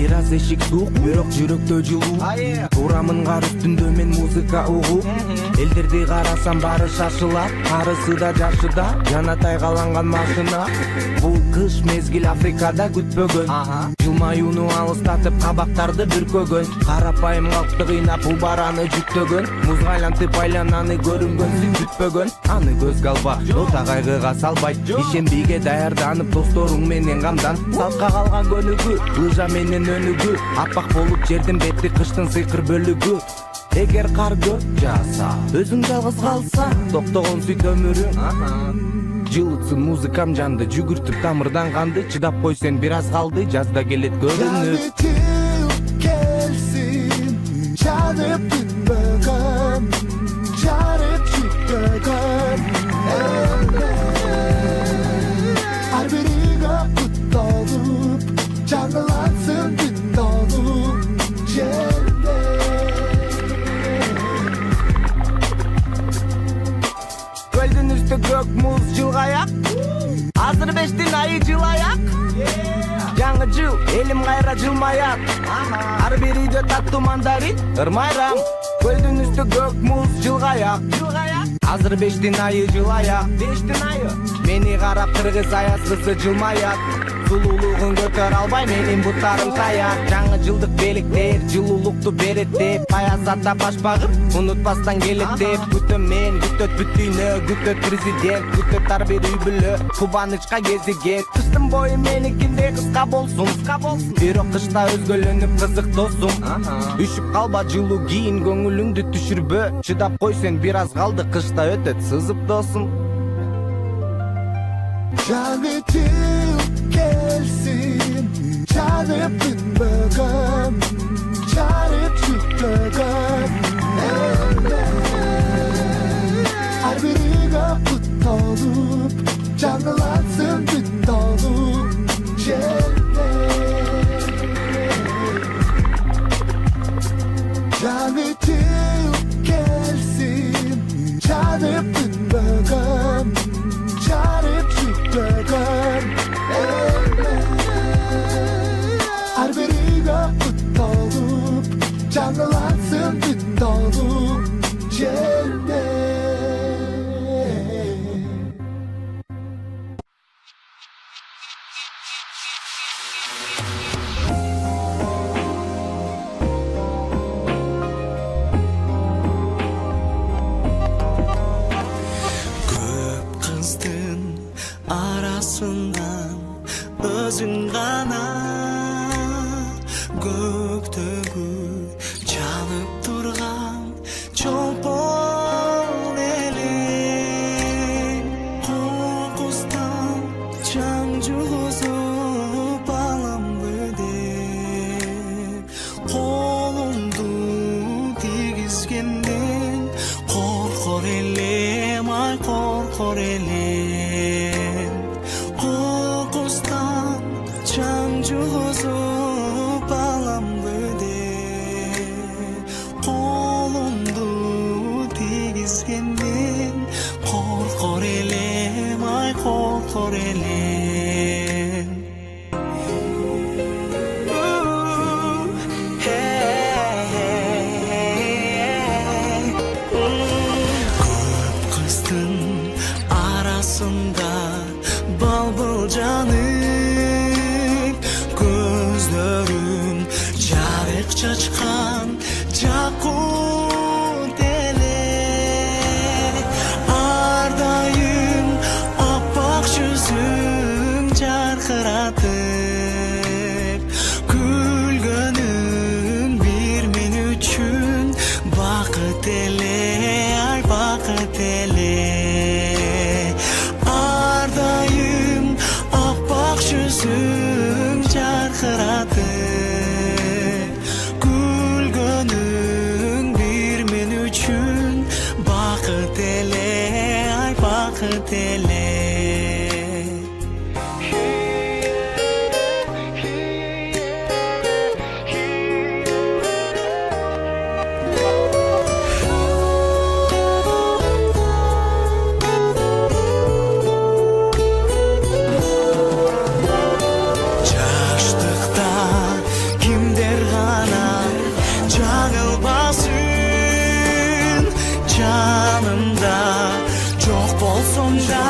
Biraz eşik suq, бирок жүрөктө жылуу. Турамынга үстүндө мен музыка угуу. Элдерди карасам бары шашылат, карысы да жашыда, жанатай каланган машина. Бул кыш мезгил Африкада күтпөгөн. Жылмаюуну алыстатып кабактарды бүркөгөн. Карапайым калкты кыйнап убараны жүктөгөн. Музга айлантып айлананы көрүнгөнсүн күтпөгөн. Аны көзгө алба, ота кайгыга салбайт. Ишембиге даярданып досторуң менен камдан. Салтка калган көнүгүү, лыжа менен өнүгүү. Аппак болуп жердин бетти кыштын сыйкыр бөлүгү. Эгер кар көп жааса, өзүң жалгыз калса, токтогон сүт өмүрүң. Жылытсын музыкам жанды, жүгүртүп тамырдан канды. Чыдап кой сен бир аз калды, жазда келет көрүнүп. Келсин, жанып бүтпөгөн, жарып жүктөгөн. Ар биригө куттолуп, жаңылансын бүт толуп жерде. Көлдүн үстү көк муз жылгаяк, азыр 5 айы жылаяк. Жаңы жыл, элим кайра жылмаяк. Ар бир үйдө таттуу мандарин, ырмайрам. Көлдүн үстү көк муз жылгаяк, азыр 5 айы жылаяк. 5 айы мени карап кыргыз аяз кызы жылмаяк. Сулуулугун көтөр албай менин буттарым таяк. Жаңы жылдык белектер жылуулукту берет деп, аясатта баш багып унутпастан келет деп. Күтөм мен, күтөт бүт дүйнө, күтөт президент, күтөт ар бир үй бүлө, кубанычка кезиген. Кыштын бою меникиндей кыска болсун, бирок кышта өзгөлөнүп кызык досум. Үшүп калба жылуу кийин, көңүлүңдү түшүрбө. Чыдап кой сен бир аз калды, кышта өтөт сызып досум. Жаңы жыл келсин, жанып бүтпөгөн, жарып жүктөгөн. Ар биригө куттолуп, жаңылансын бүт толуп жерде. Жаңы жыл келсин, жанып бүтпөгөн, жарып жүктөгөн. Ар биригө куттолуп, жаңылансын бүт толуп жерде. арасынан өзің ғана көктөгү жанып турган чолпон. чачкан жакут эле ар дайым аппак жүзүң жаркыратып күлгөнүң бир мен үчүн бакыт эле ай бакыт эле ар дайым аппак жүзүң жаркыратып күлгөнүң бир мен үчүн бакыт эле ай бакыт эле жаштыкта кимдер гана жаңылбасын жанымда жок болсоң да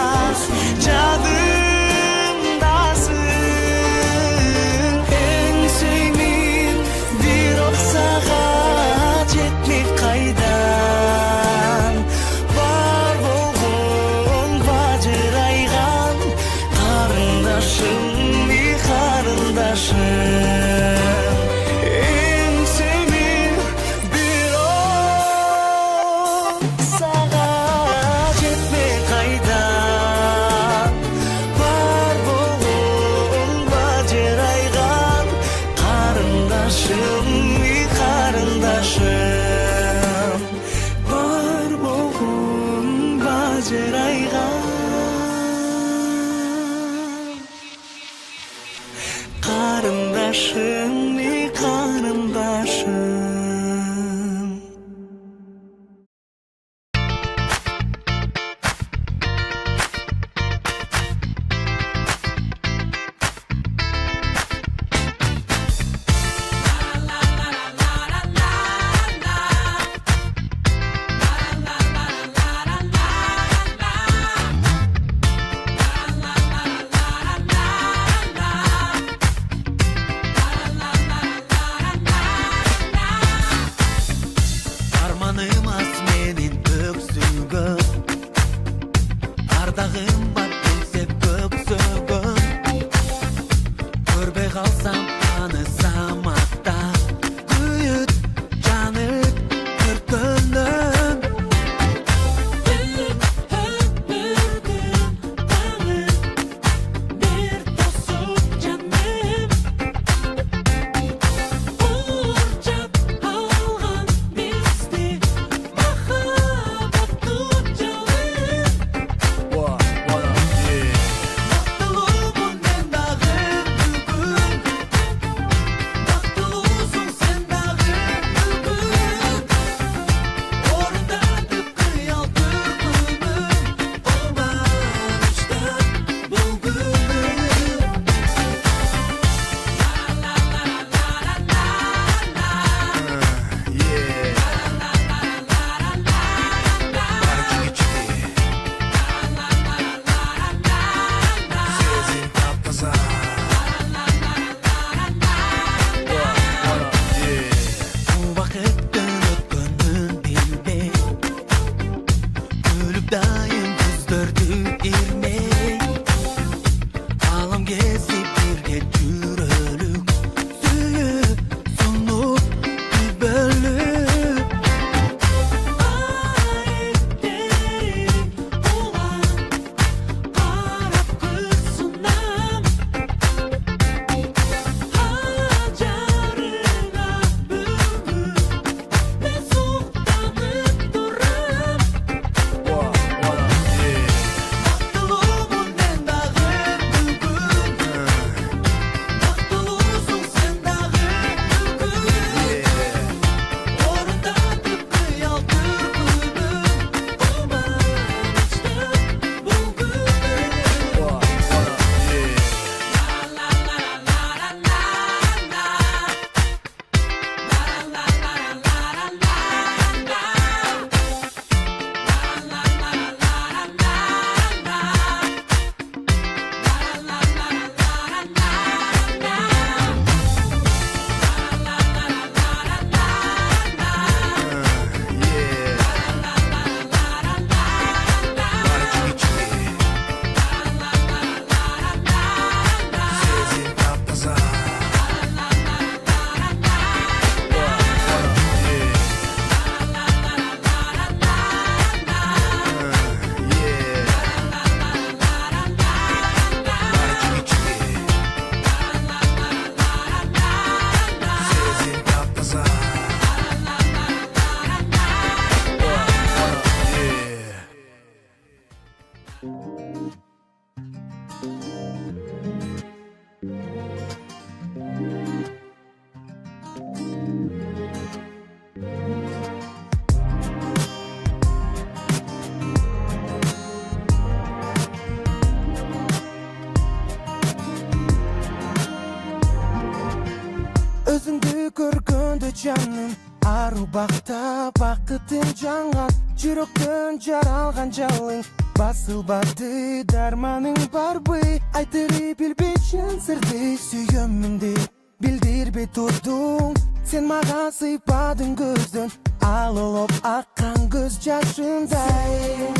yüzünde canım Arı bakta bakıtın cangan Жүрөктөн жаралган жалың Басылбады дарманың барбы Айтырып билбейчен сырды Сүйөмүн деп билдирбей турдуң Сен мага сыйпадың көздөн Ал олоп аккан көз жашындай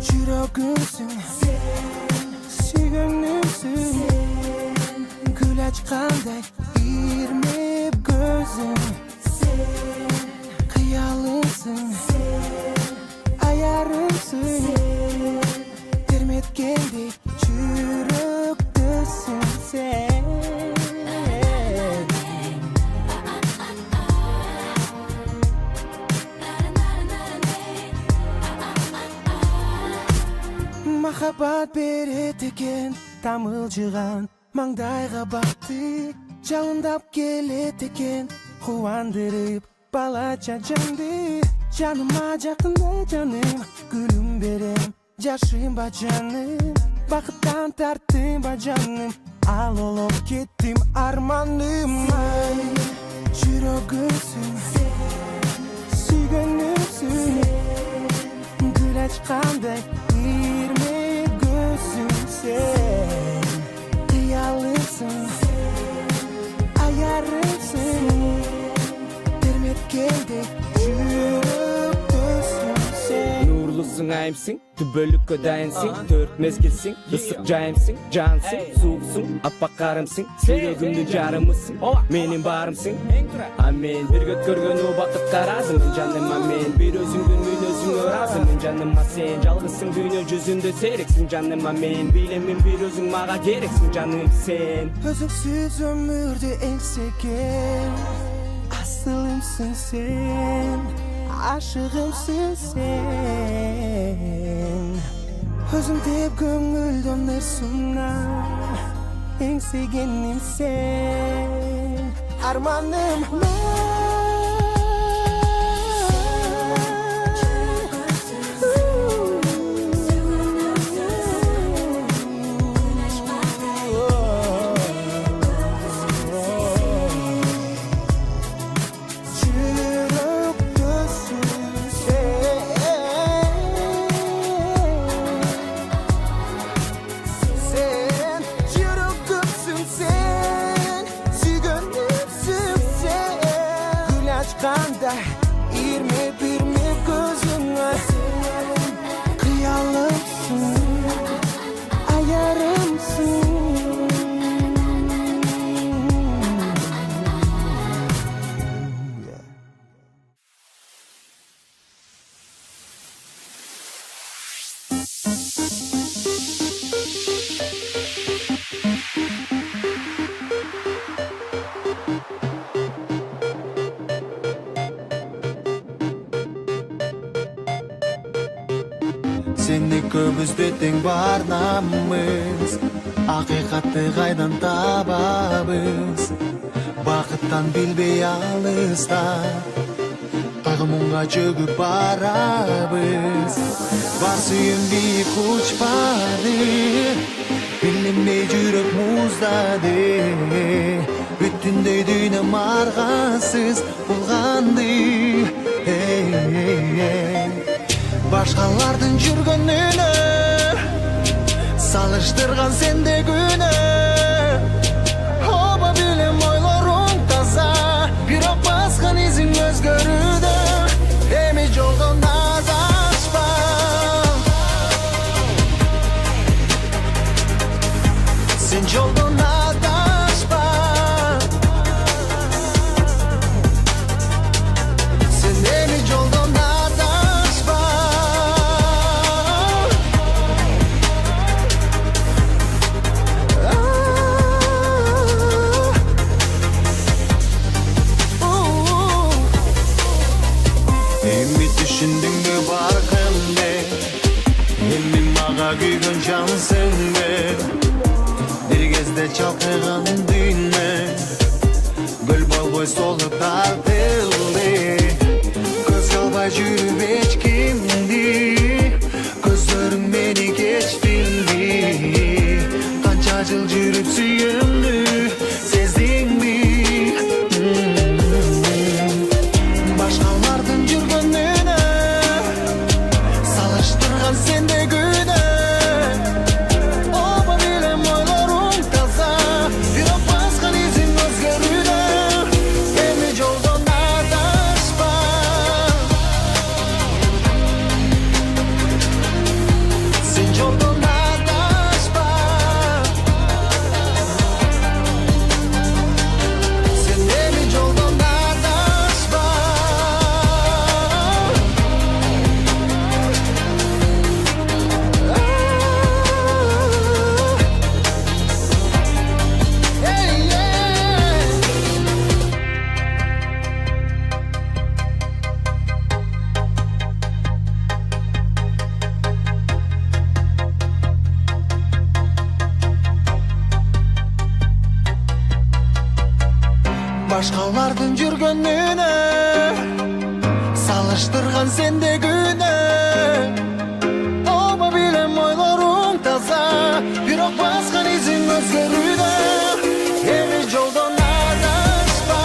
Жүрөгүмсүң сен Сүйгөнүмсүң Гүл ачкандай ирмеп көзүң Сен кыялымсың Ayarımsın Termetkendek çürüktüsün sen Махаббат берет экен тамылжыган маңдайга бакты жалындап келет экен кубандырып балача жанды Canıma жақында жаным Gülüm берем жашым ба жаным Бақыттан тарттым ба жаным Ал олоп кеттим арманым Ай жүрөгүмсүң Сүйгөнүмсүң Гүл ачкандай ирме көзүң сен Кыялымсың Аярымсың Терметкендей Нурлусың айымсың, түбөлүккө дайынсың Төрт мезгилсиң, ысык жайымсың Жансың, сууксуң, аппак карымсың Жүрөгүмдүн жарымысың, менин барымсың Амен, бир көткөргөн убакытка разымын жаным Амен, бир өзүңдүн мүнөзүңө разымын жаным Сен жалгызсың дүйнө жүзүндө серексиң жаным Амен, билемин бир өзүң мага керексиң жаным сен Өзүксүз өмүрдү эңсеген Asılımsın sen, aşığımsın sen Özüm deyip gönülden ırsına En sevgenim sen Armanım Seni көбүздө тең барнамыз Акыйкатты кайдан табабыз Бакыттан билбей алыста Кайгы муңга чөгүп барабыз Бар сүйүм бийик учпады Билинбей жүрөк муздады Бүтүндөй дүйнөм аргасыз булганды Башкалардын жүргөнүнө Салыштырган сенде күнө Оба билем ойлоруң таза Бирок баскан изиң өзгөрүүдө Эми жолдон адашпа Сен жолдон адашпа Сен эми жолдон Düşündüğümü barkımda Emin mağa gügün cansındı Bir gezde çalkıgan düğüne Gül bol boy solup tartıldı Göz kalbay yürüp hiç kimdi Gözlerim beni geç bildi Kança yıl yürüp süyümdü Sezdin mi? башкалардын жүргөнүнө салыштырган сенде күнөө оба билем ойлоруң таза бирок баскан изиң өзгөрүүдө эми жолдон адашпа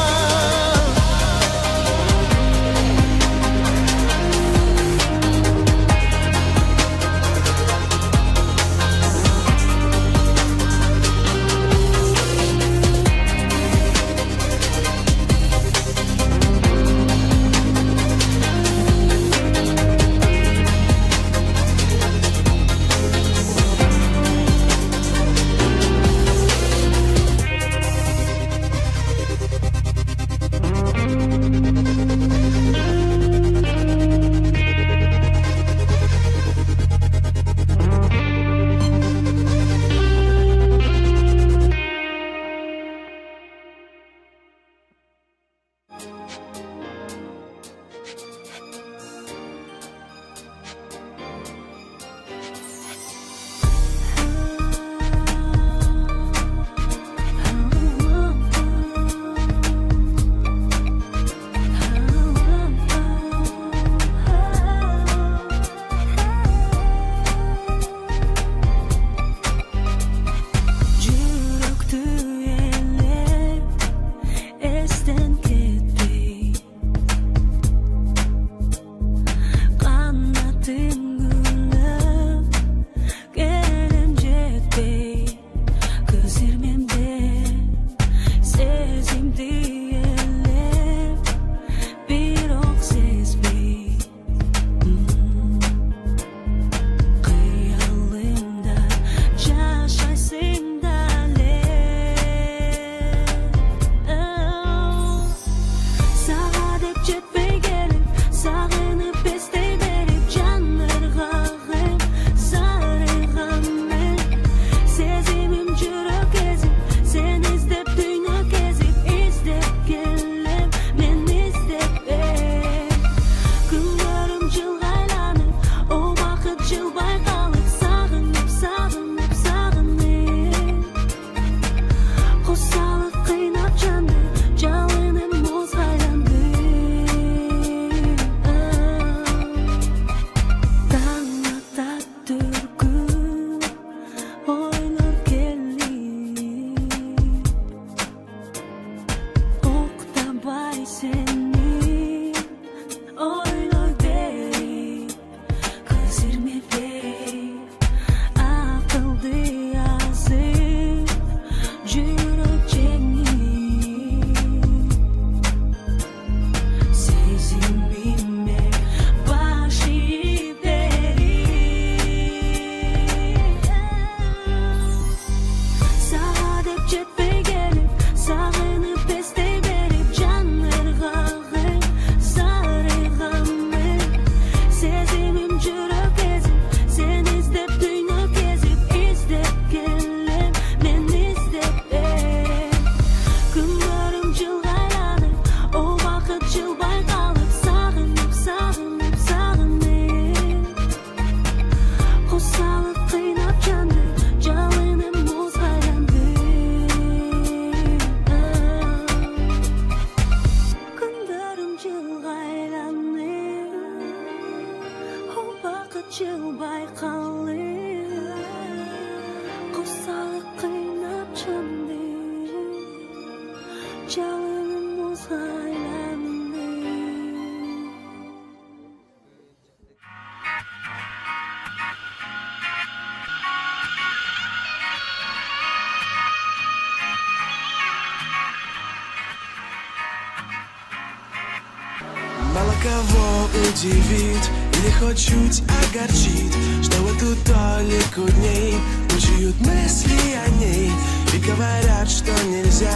Мало кого удивит или хоть чуть огорчит, что в эту толику дней ночуют мысли о ней и говорят, что нельзя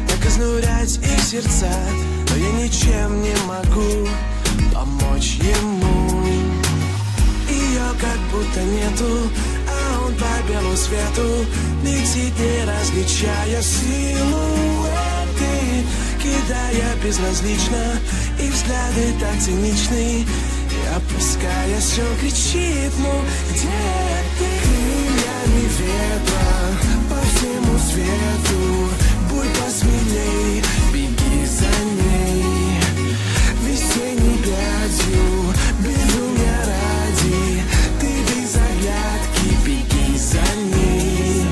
так изнурять их сердца, но я ничем не могу помочь ему. Ее как будто нету, а он по белу свету летит, не различая силуэты, кидая безразлично и взгляды так циничны. И опускаясь, он кричит: ну где ты? Крыльями ветра по всему свету, будь посмелей, беги за ней весенней грязью, безумия ради. Ты без оглядки, беги за ней.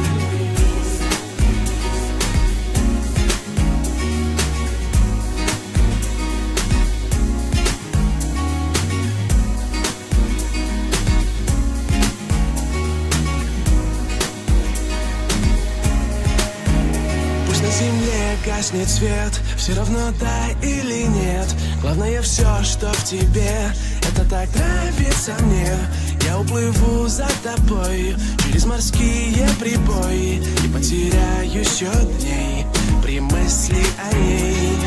На земле гаснет свет, все равно да или нет. Главное все, что в тебе, это так нравится мне. Я уплыву за тобой через морские прибои и потеряюсь от дней при мысли о ней.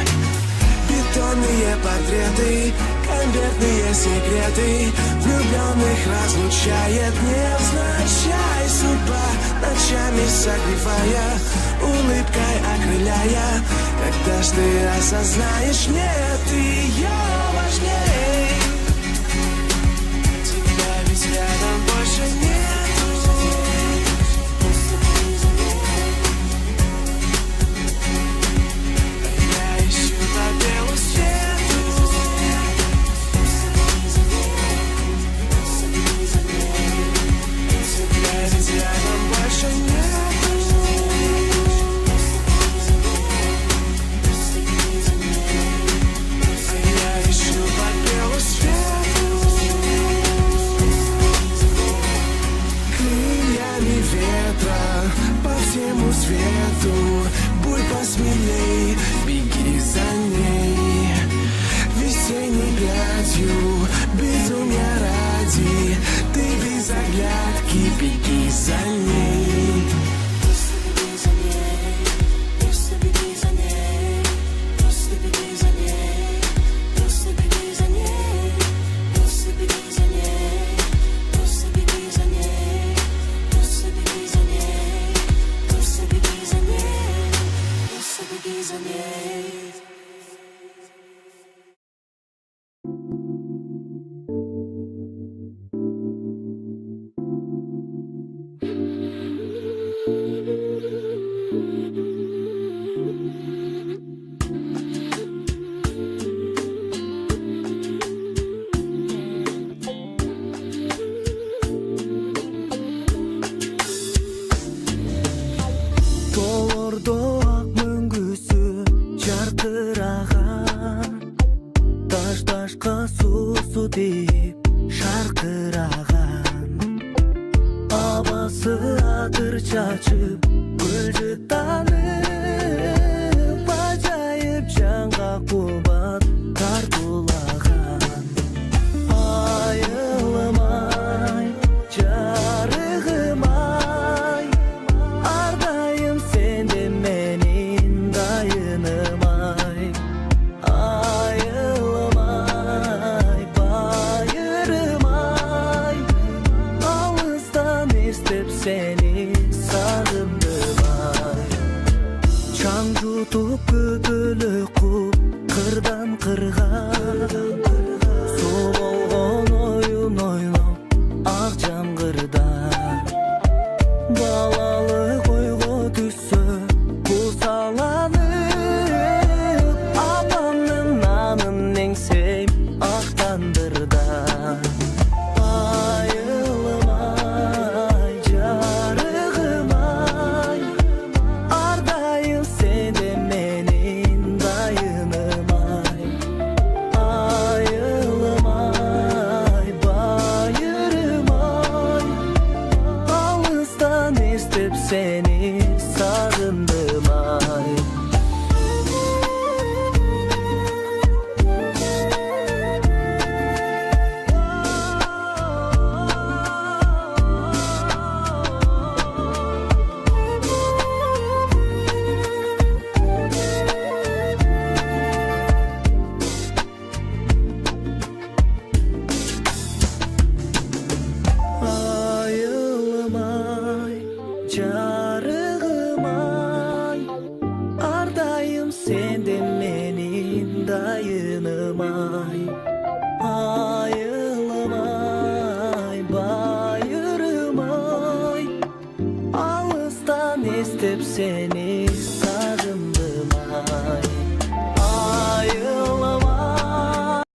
Бетонные портреты, конвертные секреты, влюбленных разлучает невзначай судьба, ночами согревая, улыбкой окрыляя. Когда ж ты осознаешь, нет, ее важней. Тебя ведь рядом больше нету. Я ищу по белу свету. Тебя ведь рядом больше нету. Я ищу по белу свету. Крыльями ветра по всему свету. Будь посмелей, беги за ней. Весенней грязью, безумия ради. Ты без оглядки, беги за ней. Просто беги за ней. Просто беги за ней. Просто беги за ней. Просто беги за ней. Просто беги за ней. Просто беги за ней. Просто беги за ней. Просто беги за ней. Тоордо ак мөңгүсү жаркыраган, таш-ташка суу тийип шаркыраган. Абасы атыр чачып, көл жытанып, ажайып жанга кубат тартуулаган. Айылмай, жарыгымай, ардайым сенде менин дайынымай. Айылмай, байырымай, алыстан эстеп сени сагындымай. Чаң жутуп көпөлөк куп, кырдан кырга, соолгон оюн ойноп ак жамгырда. Балалык ойго түссө кусаланып, апамдын нанын эңсейм актандырда. Айылмай, жарыгымай, ардайым сенде менин дайынымай. Айылмай, байырымай, алыстан эстеп сени сагындымай. Айылмай, жарыгымай, ардайым сенде менин дайынымай. Айылмай, байырымай, алыстан эстеп сени